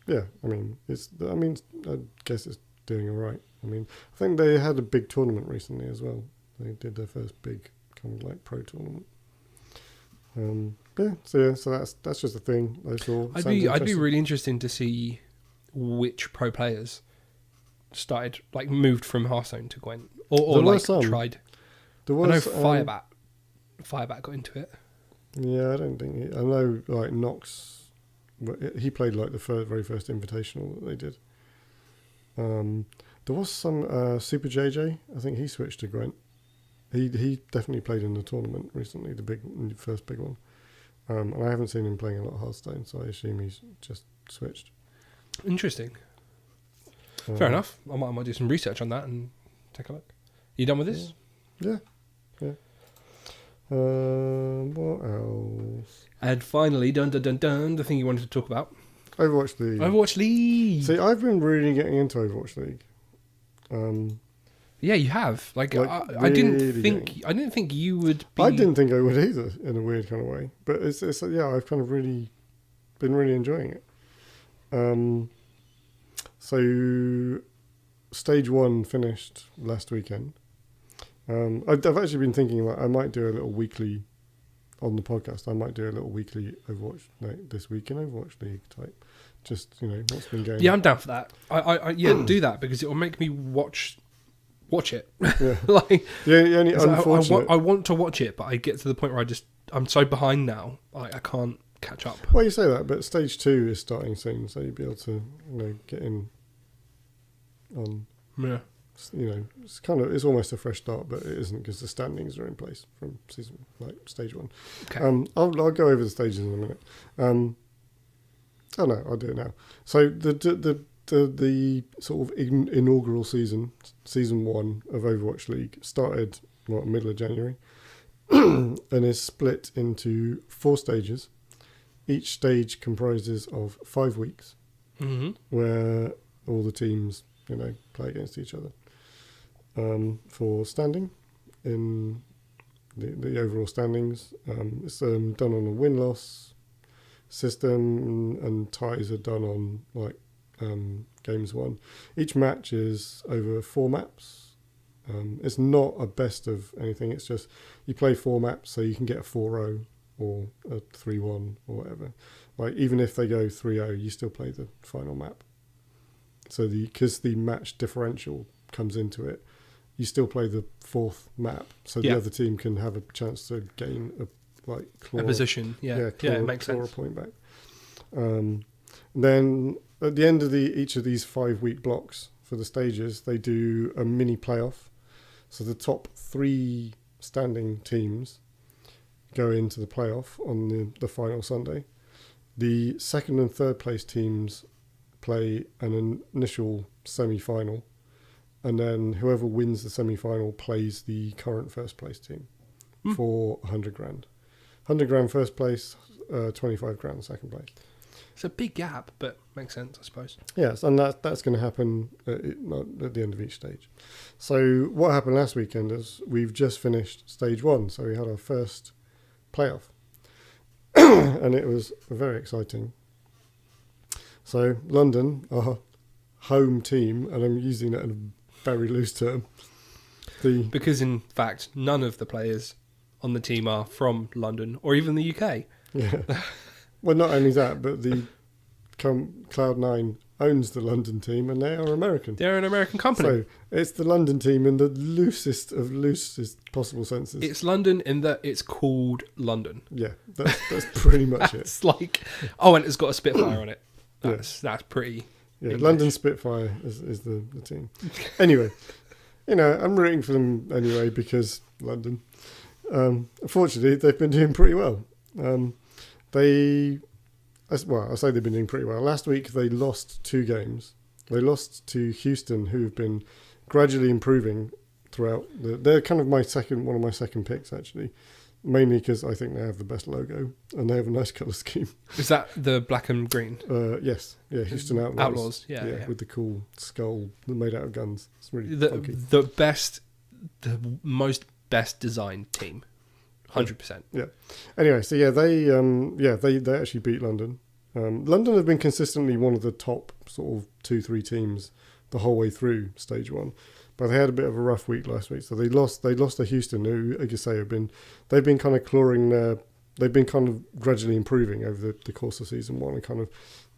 Yeah, I mean, I guess it's doing all right. I mean, I think they had a big tournament recently as well. They did their first big kind of like pro tournament. So that's just a thing I saw. I'd be really interested to see which pro players started like moved from Hearthstone to Gwent or like tried. I know Firebat got into it. Yeah, I don't think I know like Nox. He played like the very first invitational that they did. There was some Super JJ. I think he switched to Gwent. He definitely played in the tournament recently, the first big one. And I haven't seen him playing a lot of Hearthstone, so I assume he's just switched. Interesting. Fair enough. I might do some research on that and take a look. You done with this? Yeah. What else? And finally, the thing you wanted to talk about. Overwatch League. See, I've been really getting into Overwatch League. Yeah, you have. I didn't think you would be. I didn't think I would either, in a weird kind of way. But it's I've kind of been really enjoying it. So stage 1 finished last weekend. I've actually been thinking I might do a little weekly on the podcast. I might do a little weekly Overwatch, like this week in Overwatch League type. Just what's been going. Yeah, I'm down for that. I do that because it will make me watch it. Yeah. Only unfortunate. I want to watch it, but I get to the point where I'm so behind now. I can't catch up. Well, you say that, but stage 2 is starting soon, so you'll be able to get in Yeah. It's almost a fresh start, but it isn't because the standings are in place from stage 1. Okay. I'll go over the stages in a minute. I'll do it now. So the sort of inaugural season 1 of Overwatch League started middle of January, and is split into 4 stages. Each stage comprises of 5 weeks, where all the teams play against each other. For standing in the overall standings, it's done on a win-loss system, and ties are done on games won. Each match is over 4 maps. It's not a best of anything. It's just you play 4 maps, so you can get a 4-0 or a 3-1 or whatever. Like even if they go 3-0, you still play the final map. So because the match differential comes into it, you still play the 4th map, so the other team can have a chance to gain a position. It makes sense. A point back. Then at the end of each of these 5-week blocks for the stages, they do a mini playoff. So the top 3 standing teams go into the playoff on the final Sunday. The 2nd and 3rd place teams play an initial semi-final, and then whoever wins the semi-final plays the current first place team for 100 grand. 100 grand first place, 25 grand second place. It's a big gap, but makes sense, I suppose. Yes, and that's going to happen at the end of each stage. So what happened last weekend is we've just finished stage 1, so we had our first playoff, and it was very exciting. So London, our home team, and I'm using that in a very loose term. Because in fact, none of the players on the team are from London or even the UK. Yeah. Well, not only that, but the Cloud9 owns the London team, and they are American. They're an American company. So it's the London team in the loosest possible senses. It's London in that it's called London. Yeah, that's pretty much it. It's like, and it's got a Spitfire on it. That's pretty. Yeah, English. London Spitfire is the team. Anyway, I'm rooting for them anyway because London. Unfortunately, they've been doing pretty well. I say they've been doing pretty well. Last week they lost 2 games. They lost to Houston, who have been gradually improving throughout. They're kind of one of my second picks actually, mainly because I think they have the best logo and they have a nice colour scheme. Is that the black and green? Yes, yeah, Houston Outlaws. Outlaws, yeah, with the cool skull made out of guns. It's really funky. The most best designed team. 100%. Yeah. Anyway, so they actually beat London. London have been consistently one of the top sort of 2-3 teams the whole way through stage 1, but they had a bit of a rough week last week. So they lost to Houston, who, like I say, they've been kind of they've been kind of gradually improving over the course of season 1 and kind of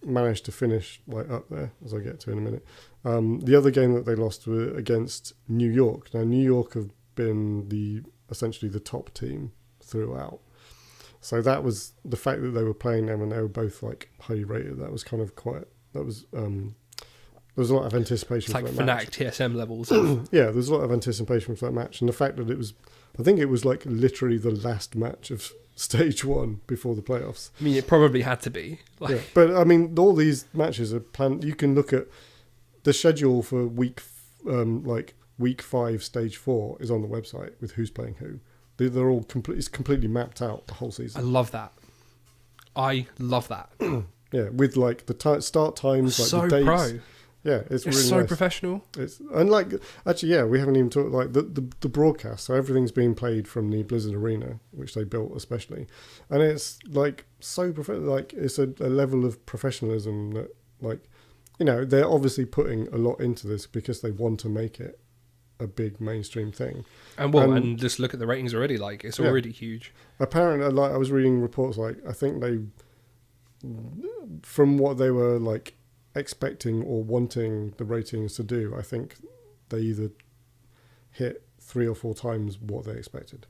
managed to finish up there, as I get to in a minute. The other game that they lost were against New York. Now New York have been essentially the top team throughout. So that was the fact that they were playing them and they were both highly rated. That was kind of there was a lot of anticipation for that match. Fnatic TSM levels. Yeah, there's a lot of anticipation for that match, and the fact that I think it was literally the last match of stage 1 before the playoffs. I mean, it probably had to be. Yeah, but I mean, all these matches are planned. You can look at the schedule for week 5, stage 4 is on the website with who's playing who. They're all it's completely mapped out the whole season. I love that. Yeah, with the start times, so the dates. pro. Yeah, it's really so nice. professional. We haven't even talked the broadcast. So everything's being played from the Blizzard Arena, which they built especially, and it's so professional. It's a level of professionalism that they're obviously putting a lot into this because they want to make it a big mainstream thing. And just look at the ratings already. It's already huge. Apparently, I was reading reports. I think they, from what they were expecting or wanting the ratings to do, I think they either hit 3 or 4 times what they expected.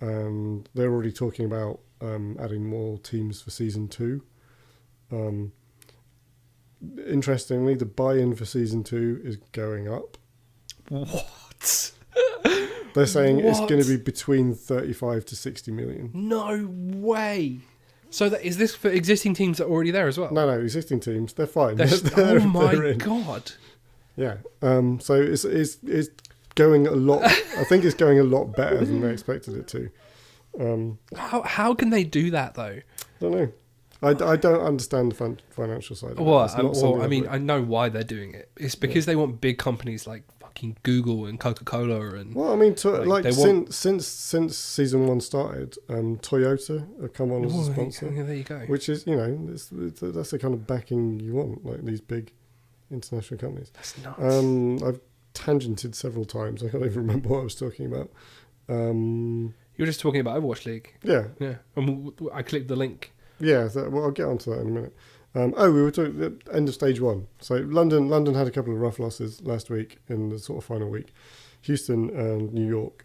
And they're already talking about adding more teams for season 2. interestingly, the buy-in for season 2 is going up. What? They're saying it's What? going to be between 35 to 60 million. No way. So is this for existing teams that are already there as well? No, existing teams, they're fine. Oh my they're in. god. Yeah. So it's going a lot. I think it's going a lot better than they expected it to. How can they do that though? I don't know. I don't understand the financial side of it. Well, It's not something I know why they're doing it. It's because they want big companies like fucking Google and Coca-Cola and. Well, I mean, they want- since season 1 started, Toyota have come on as a sponsor, Yeah, there you go. which is that's the kind of backing you want, like these big international companies. That's nuts. I've tangented several times. I can't even remember what I was talking about. You were just talking about Overwatch League. Yeah, Yeah, and I clicked the link. yeah. Well, I'll get onto that in a minute. We were talking the end of stage 1. So London had a couple of rough losses last week in the sort of final week. Houston and New York.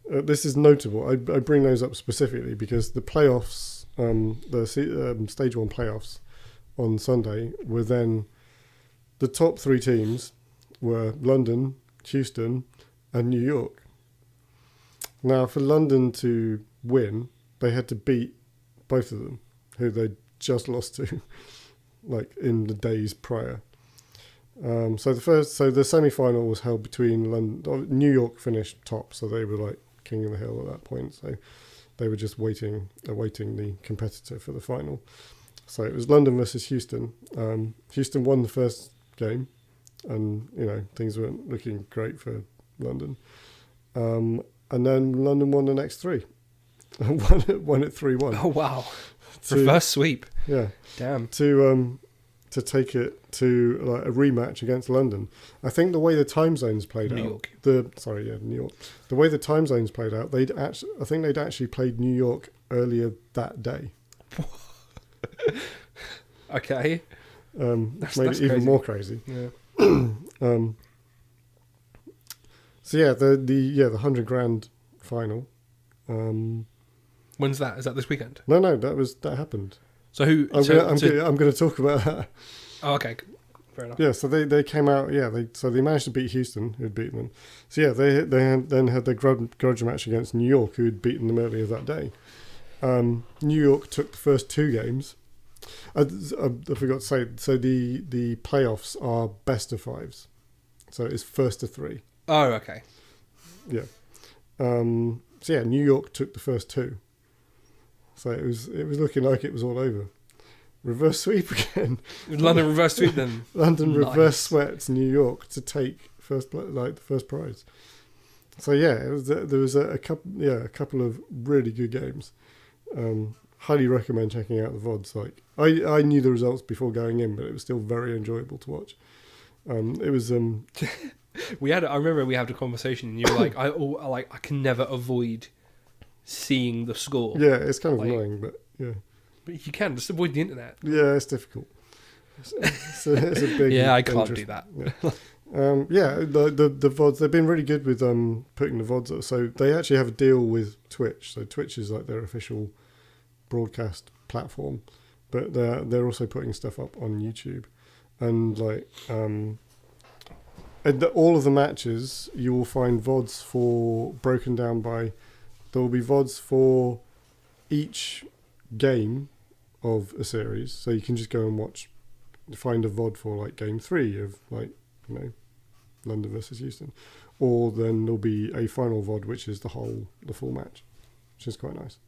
This is notable. I bring those up specifically because the playoffs, stage 1 playoffs on Sunday were then the top 3 teams were London, Houston, and New York. Now, for London to win, they had to beat both of them, who they just lost to, like in the days prior. So the semi-final was held between London. New York finished top, so they were like king of the hill at that point. So they were just awaiting the competitor for the final. So it was London versus Houston. Houston won the first game, and things weren't looking great for London. And then London won the next 3, won it 3-1. Oh wow! Reverse sweep. Yeah. Damn. To take it to like a rematch against London. I think the way the time zones played New out. York. New York. The way the time zones played out, I think they'd actually played New York earlier that day. Okay. Which made it even crazy. more crazy. Yeah. So yeah, the 100 grand final. When's that? Is that this weekend? No, that happened. So who? I'm going to talk about that. Oh, okay. Fair enough. Yeah, so they came out. Yeah, they managed to beat Houston, who had beaten them. So yeah, they then had their grudge match against New York, who had beaten them earlier that day. New York took the first 2 games. I forgot to say. So the playoffs are best of 5s. So it's first to 3. Oh, okay. Yeah. So yeah, New York took the first 2. So it was looking like it was all over. Reverse sweep again. London reverse sweep then. London Nice. reverse swept New York to take the first prize. So yeah, there was a couple of really good games. Highly recommend checking out the VODs. Like I knew the results before going in, but it was still very enjoyable to watch. It was I remember we had a conversation, and you were like, I can never avoid seeing the score. yeah, it's kind of Like- annoying, but yeah. But you can just avoid the internet. Yeah, it's difficult. It's a big. Yeah, I can't do dangerous- that. Yeah. The VODs, they've been really good with putting the VODs up. So they actually have a deal with Twitch. So Twitch is like their official broadcast platform, but they're also putting stuff up on YouTube, and like all of the matches you will find VODs for broken down by. There will be VODs for each game of a series, so you can just go and find a VOD for like game 3 of like London versus Houston, or then there'll be a final VOD which is the full match, which is quite nice.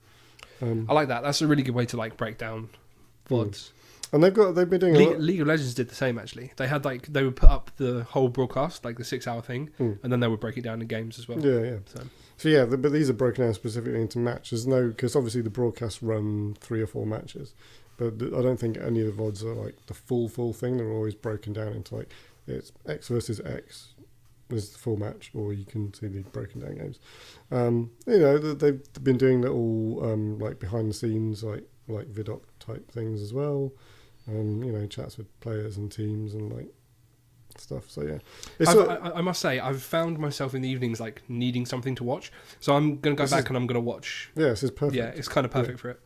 I like that. That's a really good way to like break down VODs. And they've been doing League of Legends did the same actually. They had they would put up the whole broadcast, like the 6-hour thing, and then they would break it down in games as well. Yeah. So yeah, but these are broken down specifically into matches. Because obviously the broadcasts run 3 or 4 matches, but I don't think any of the VODs are like the full thing. They're always broken down into like it's X versus X is the full match, or you can see the broken down games. They've been doing little like behind the scenes like vidoc type things as well. Chats with players and teams and like stuff. So yeah, I must say I've found myself in the evenings like needing something to watch, so I'm gonna go back and I'm gonna watch. Yeah, this is perfect. Yeah, it's kind of perfect for it.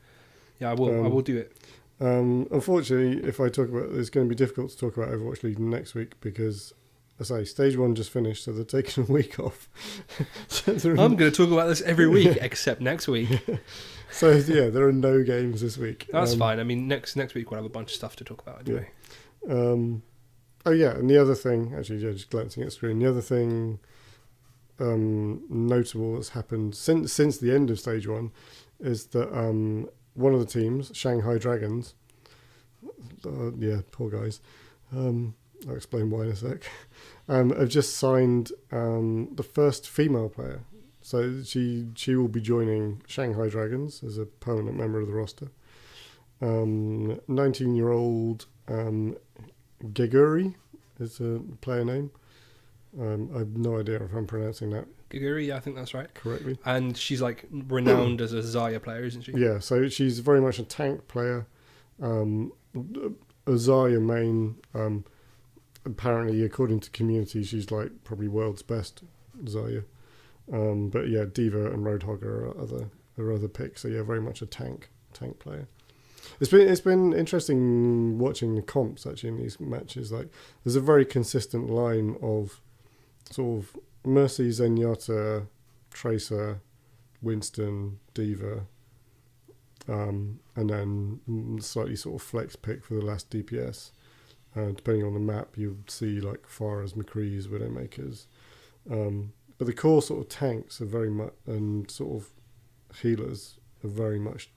Yeah, I will do it. Unfortunately, if I talk about, it's going to be difficult to talk about Overwatch League next week because, as I say, stage 1 just finished, so they're taking a week off. I'm going to talk about this every week except next week. So yeah, there are no games this week. That's fine. I mean, next week we'll have a bunch of stuff to talk about anyway. Yeah. Oh yeah, and the other thing, actually, yeah, just glancing at the screen, the other thing notable that's happened since the end of stage 1 is that one of the teams, Shanghai Dragons, yeah, poor guys, I'll explain why in a sec, have just signed the first female player. So she will be joining Shanghai Dragons as a permanent member of the roster. 19-year-old Geguri is a player name. I have no idea if I'm pronouncing that Giguri, yeah, I think that's right. correctly. And she's like renowned as a Zarya player, isn't she? Yeah, so she's very much a tank player. A Zarya main. Apparently, according to community, she's like probably world's best Zarya. But yeah, Diva and Roadhog are other picks. So yeah, very much a tank player. It's been interesting watching the comps actually in these matches. Like, there's a very consistent line of sort of Mercy, Zenyatta, Tracer, Winston, Diva, and then slightly sort of flex pick for the last DPS. Depending on the map, you would see like Pharahs, McCrees, Widowmakers. But the core sort of tanks are very much, and sort of healers are very much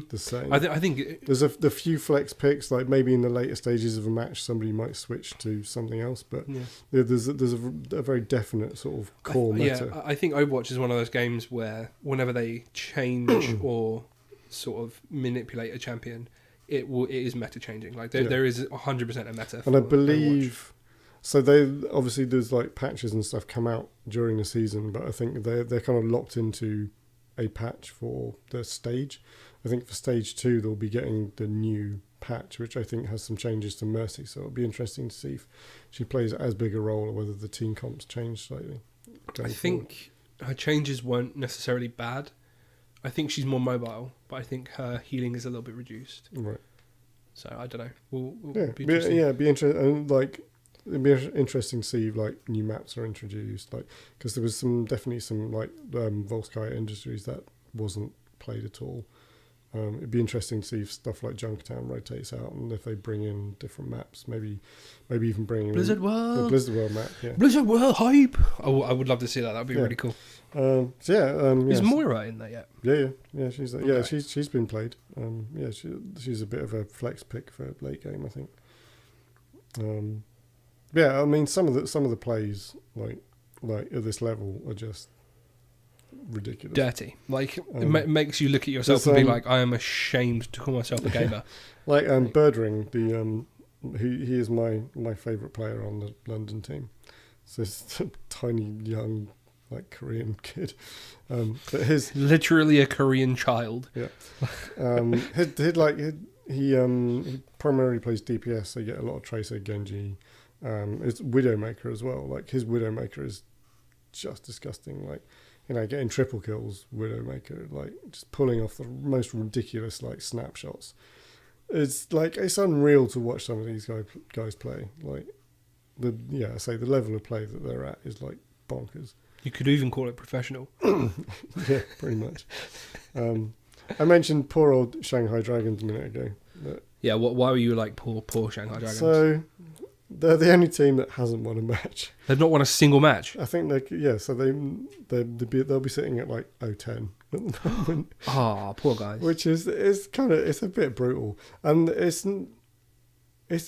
the same. I think there's the few flex picks, like maybe in the later stages of a match, somebody might switch to something else. But there's a very definite sort of core meta. Yeah, I think Overwatch is one of those games where whenever they change or sort of manipulate a champion, it is meta changing. Like there is 100% a meta. And I Overwatch. believe. So they obviously there's like patches and stuff come out during the season, but I think they're kind of locked into a patch for the stage. I think for stage 2 they'll be getting the new patch, which I think has some changes to Mercy. So it'll be interesting to see if she plays as big a role or whether the team comps change slightly. I think her changes weren't necessarily bad. I think she's more mobile, but I think her healing is a little bit reduced. Right. So I don't know. We'll be interesting. Yeah, be interesting. And like, it'd be interesting to see if like new maps are introduced, like because there was definitely some like Volskaya Industries that wasn't played at all. It'd be interesting to see if stuff like Junktown rotates out and if they bring in different maps, maybe even bring in Blizzard World, the Blizzard World map. Yeah, Blizzard World hype. I would love to see that. That'd be really cool. Is Moira in there yet? Yeah. She's okay. She's been played. She's a bit of a flex pick for late game, I think. I mean some of the plays like at this level are just ridiculous, dirty. Like it makes you look at yourself and be like, I am ashamed to call myself a gamer. Like Birdring, he is my favourite player on the London team. So it's a tiny young like Korean kid, but his literally a Korean child. Yeah, he primarily plays DPS, so you get a lot of Tracer, Genji. It's Widowmaker as well. Like his Widowmaker is just disgusting. Like, you know, getting triple kills, Widowmaker, like just pulling off the most ridiculous like snapshots. It's like it's unreal to watch some of these guys play. Like the level of play that they're at is like bonkers. You could even call it professional. Yeah, pretty much. I mentioned poor old Shanghai Dragons a minute ago. Yeah, why were you like poor Shanghai Dragons? So they're the only team that hasn't won a match. They've not won a single match. I think so they'll be sitting at like 0-10 at the moment. Poor guys. Which is it's a bit brutal, and it's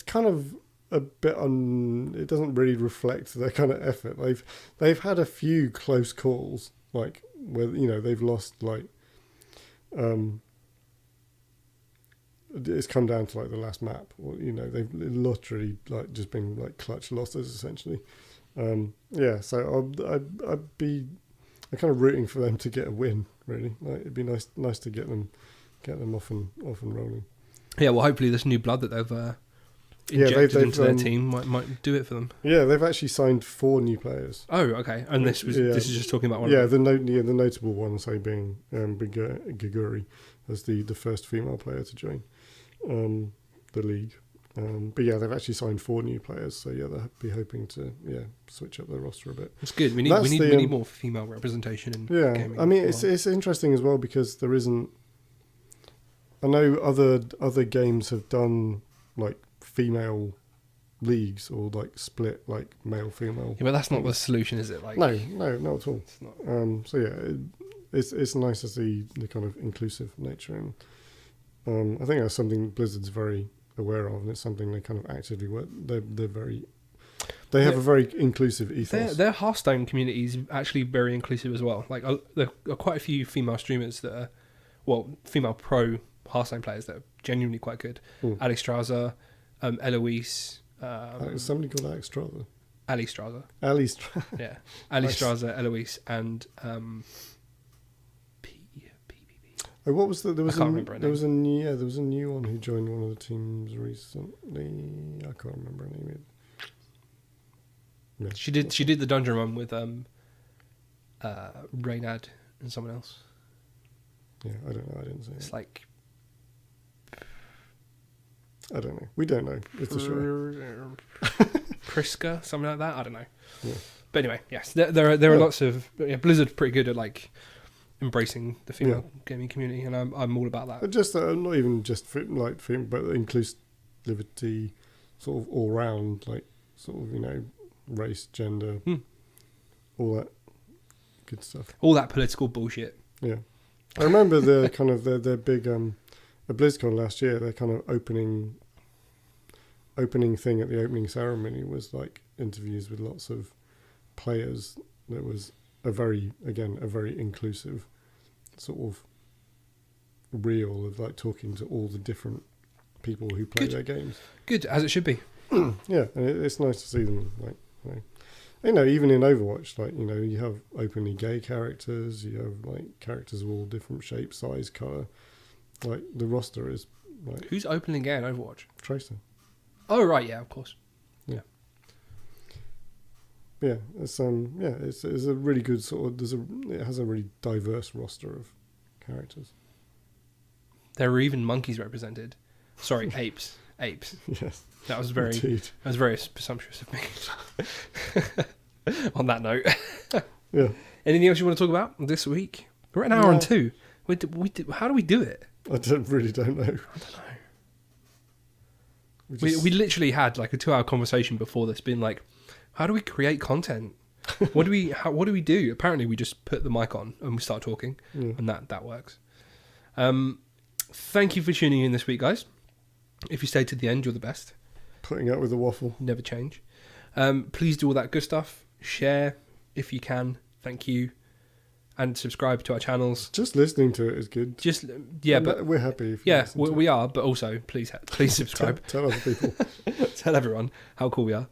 kind of a bit it doesn't really reflect their kind of effort. They've had a few close calls, like where they've lost like it's come down to like the last map, or they've literally like just been like clutch losses essentially. So I'd be kind of rooting for them to get a win. Really, like it'd be nice to get them off and rolling. Yeah, well, hopefully this new blood that they've injected into their team might do it for them. Yeah, they've actually signed 4 new players. Oh, okay. And this is just talking about one. Yeah, the notable one, say being Giguri as the first female player to join. the league. But yeah, they've actually signed 4 new players, so yeah, they'll be hoping to switch up their roster a bit. It's good. We need more female representation in gaming. I mean, it's interesting as well because there isn't. I know other games have done like female leagues or like split like male female. Yeah, but that's not the solution, is it? Like no, not at all. It's not. So yeah, it's nice to see the kind of inclusive nature, and I think that's something Blizzard's very aware of, and it's something they kind of actively work. They have a very inclusive ethos. Their Hearthstone community is actually very inclusive as well. Like there are quite a few female streamers that are, female pro Hearthstone players that are genuinely quite good. Alex Straza, Eloise. Somebody called Alex Straza. Ali Straza. Ali Straza. Yeah, Ali Straza, Eloise, and Oh, what was the? There was I can't remember her there name. was a new one who joined one of the teams recently. I can't remember her name. Yeah. She did the dungeon run with Reynad and someone else. Yeah, I don't know. I didn't say It's it. like I don't know. We don't know. It's a show. Priska, something like that. I don't know. Yeah. But anyway, yes, there are lots of Blizzard's pretty good at like embracing the female gaming community, and I'm all about that. But just not even just but inclusivity, sort of all round, like sort of race, gender, all that good stuff. All that political bullshit. Yeah, I remember the kind of their big at BlizzCon last year. Their kind of opening thing at the opening ceremony was like interviews with lots of players. That was a very inclusive sort of reel of like talking to all the different people who play their games. Good, as it should be. Yeah, and it's nice to see them like even in Overwatch, like you have openly gay characters, you have like characters of all different shapes, size, colour. Like the roster is like Who's openly gay in Overwatch? Tracer. Oh right, yeah, of course. Yeah, it's a really good sort of it has a really diverse roster of characters. There were even monkeys represented. Sorry, apes. Yes, That was very presumptuous of me. On that note, yeah. Anything else you want to talk about this week? We're at an hour and 2. How do we do it? I don't know. I don't know. We literally had like a 2-hour conversation before this, being like, how do we create content? What do we do? Apparently, we just put the mic on and we start talking, and that works. Thank you for tuning in this week, guys. If you stayed to the end, you're the best. Putting up with the waffle. Never change. Please do all that good stuff. Share if you can. Thank you. And subscribe to our channels. Just listening to it is good. But we're happy. If we are. But also, please subscribe. tell other people. Tell everyone how cool we are.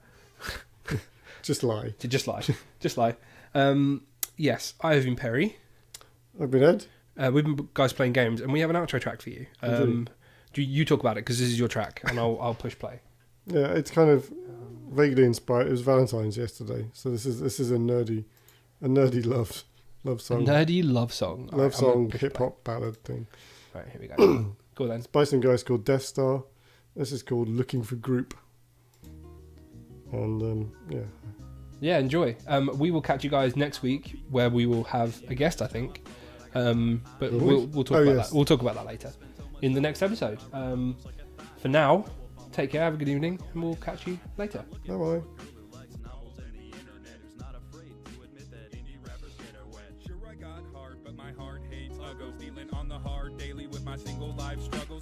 Just lie. Just lie. Yes, I have been Perry. I've been Ed. We've been guys playing games, and we have an outro track for you. Do you talk about it because this is your track, and I'll push play. Yeah, it's kind of vaguely inspired. It was Valentine's yesterday, so this is a nerdy love song. A nerdy love song. Love song, hip hop ballad thing. Right, here we go. Go then. It's by some guys called Death Star. This is called Looking for Group. And yeah, enjoy. We will catch you guys next week, where we will have a guest, I think. But we'll talk about that. We'll talk about that later in the next episode. For now, take care, have a good evening, and we'll catch you later. Bye.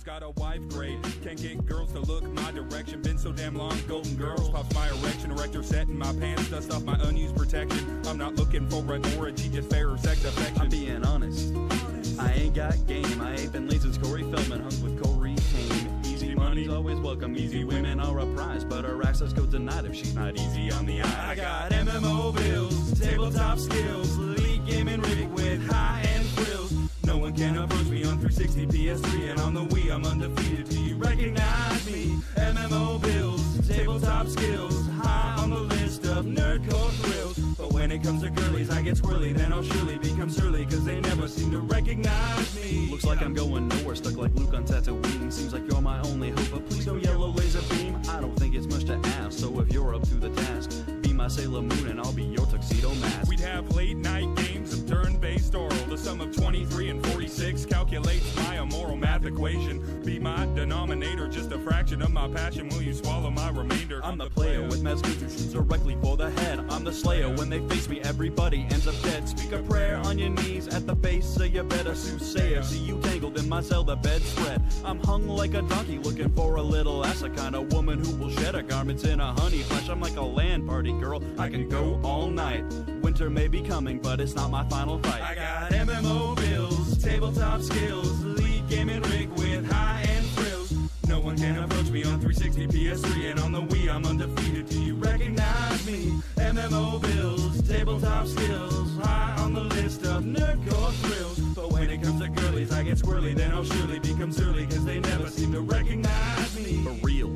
Got a wife, great. Can't get girls to look my direction. Been so damn long, golden girls. Pops my erection, erector setting my pants. Dust off my unused protection. I'm not looking for an orgy, just fairer sex affection. I'm being honest. I ain't got game. I ain't been late since Corey Feldman hung with Corey Haim. Easy money's always welcome. Easy women are a prize, but her access goes denied if she's not easy on the eye. I got MMO bills, tabletop skills, league gaming rig with high-end frills. No one can approach me on 360 PS3 and on the Wii I'm undefeated. Do you recognize me? MMO bills, tabletop skills, high on the list of nerdcore thrills. But when it comes to girlies, I I get squirrely, then I'll surely become surly, cause they never seem to recognize me. Looks like I'm going nowhere, stuck like Luke on Tatooine. Seems like you're my only hope, but please no yellow laser beam. I don't think it's much to ask, so if you're up to the task, be my Sailor Moon and I'll be your tuxedo mask. We'd have late night games of turn-based oral. The sum of 23 and 46 calculates my immoral math equation. Be my denominator, just a fraction of my passion. Will you swallow my remainder? I'm the player with mad skills who shoots directly for the head. I'm the slayer, when they face me everybody ends up dead. Speak a prayer on your knees at the base of your bed, a soothsayer. See you tangled in my cell, the bed spread. I'm hung like a donkey looking for a little ass, the kind of woman who will shed her garments in a honey flash. I'm like a land party girl, I can go all night. Winter may be coming, but it's not my final fight. I got MMO bills, tabletop skills, league gaming rig with high-end frills. No one can approach me on 360, PS3, and on the Wii I'm undefeated. Do you recognize me? MMO bills, tabletop skills, high on the list of nerdcore thrills. But when it comes to girlies, I get squirrely, then I'll surely become surly, cause they never seem to recognize me. For real,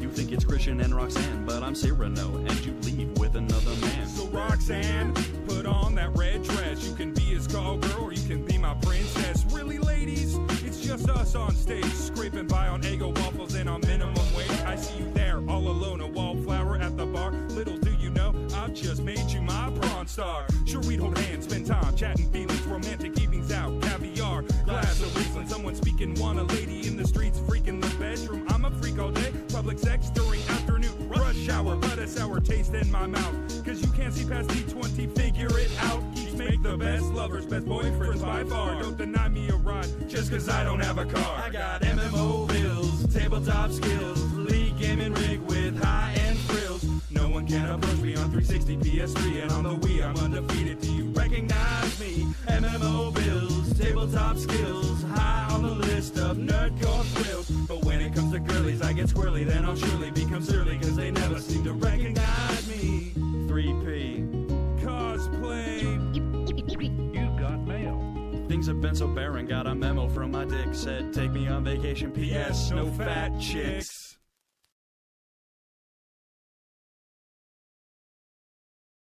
you think it's Christian and Roxanne, but I'm Cyrano, and you leave with another man. So Roxanne, put on that red dress. You can be his call girl, or you can be my princess. Really, ladies, it's just us on stage, scraping by on Eggo waffles and on minimum wage. I see you there, all alone, a wallflower at the bar. Little do you know, I've just made you my prawn star. Sure, we'd hold hands, spend time, chatting feelings, romantic evenings out, caviar, glass of Riesling. Someone speaking, want a lady in the streets, freaking the bedroom. I'm a freak all day, public sex during afternoon rush hour, but a sour taste in my mouth. Cause you can't see past D20, figure it out. Geeks make the best lovers, best boyfriends by far. Don't deny me a ride, just cause I don't have a car. I got MMO bills, tabletop skills, league gaming rig with high-end frills. No one can approach me on 360, PS3, and on the Wii I'm undefeated. Do you recognize me? MMO bills, tabletop skills, high on the list of nerdcore thrills. But when it comes to girlies, I get squirrely, then I'll surely become surly, cause they never seem to recognize me. 3P. Cosplay. You've got mail. Things have been so barren, got a memo from my dick, said take me on vacation, PS, no fat chicks.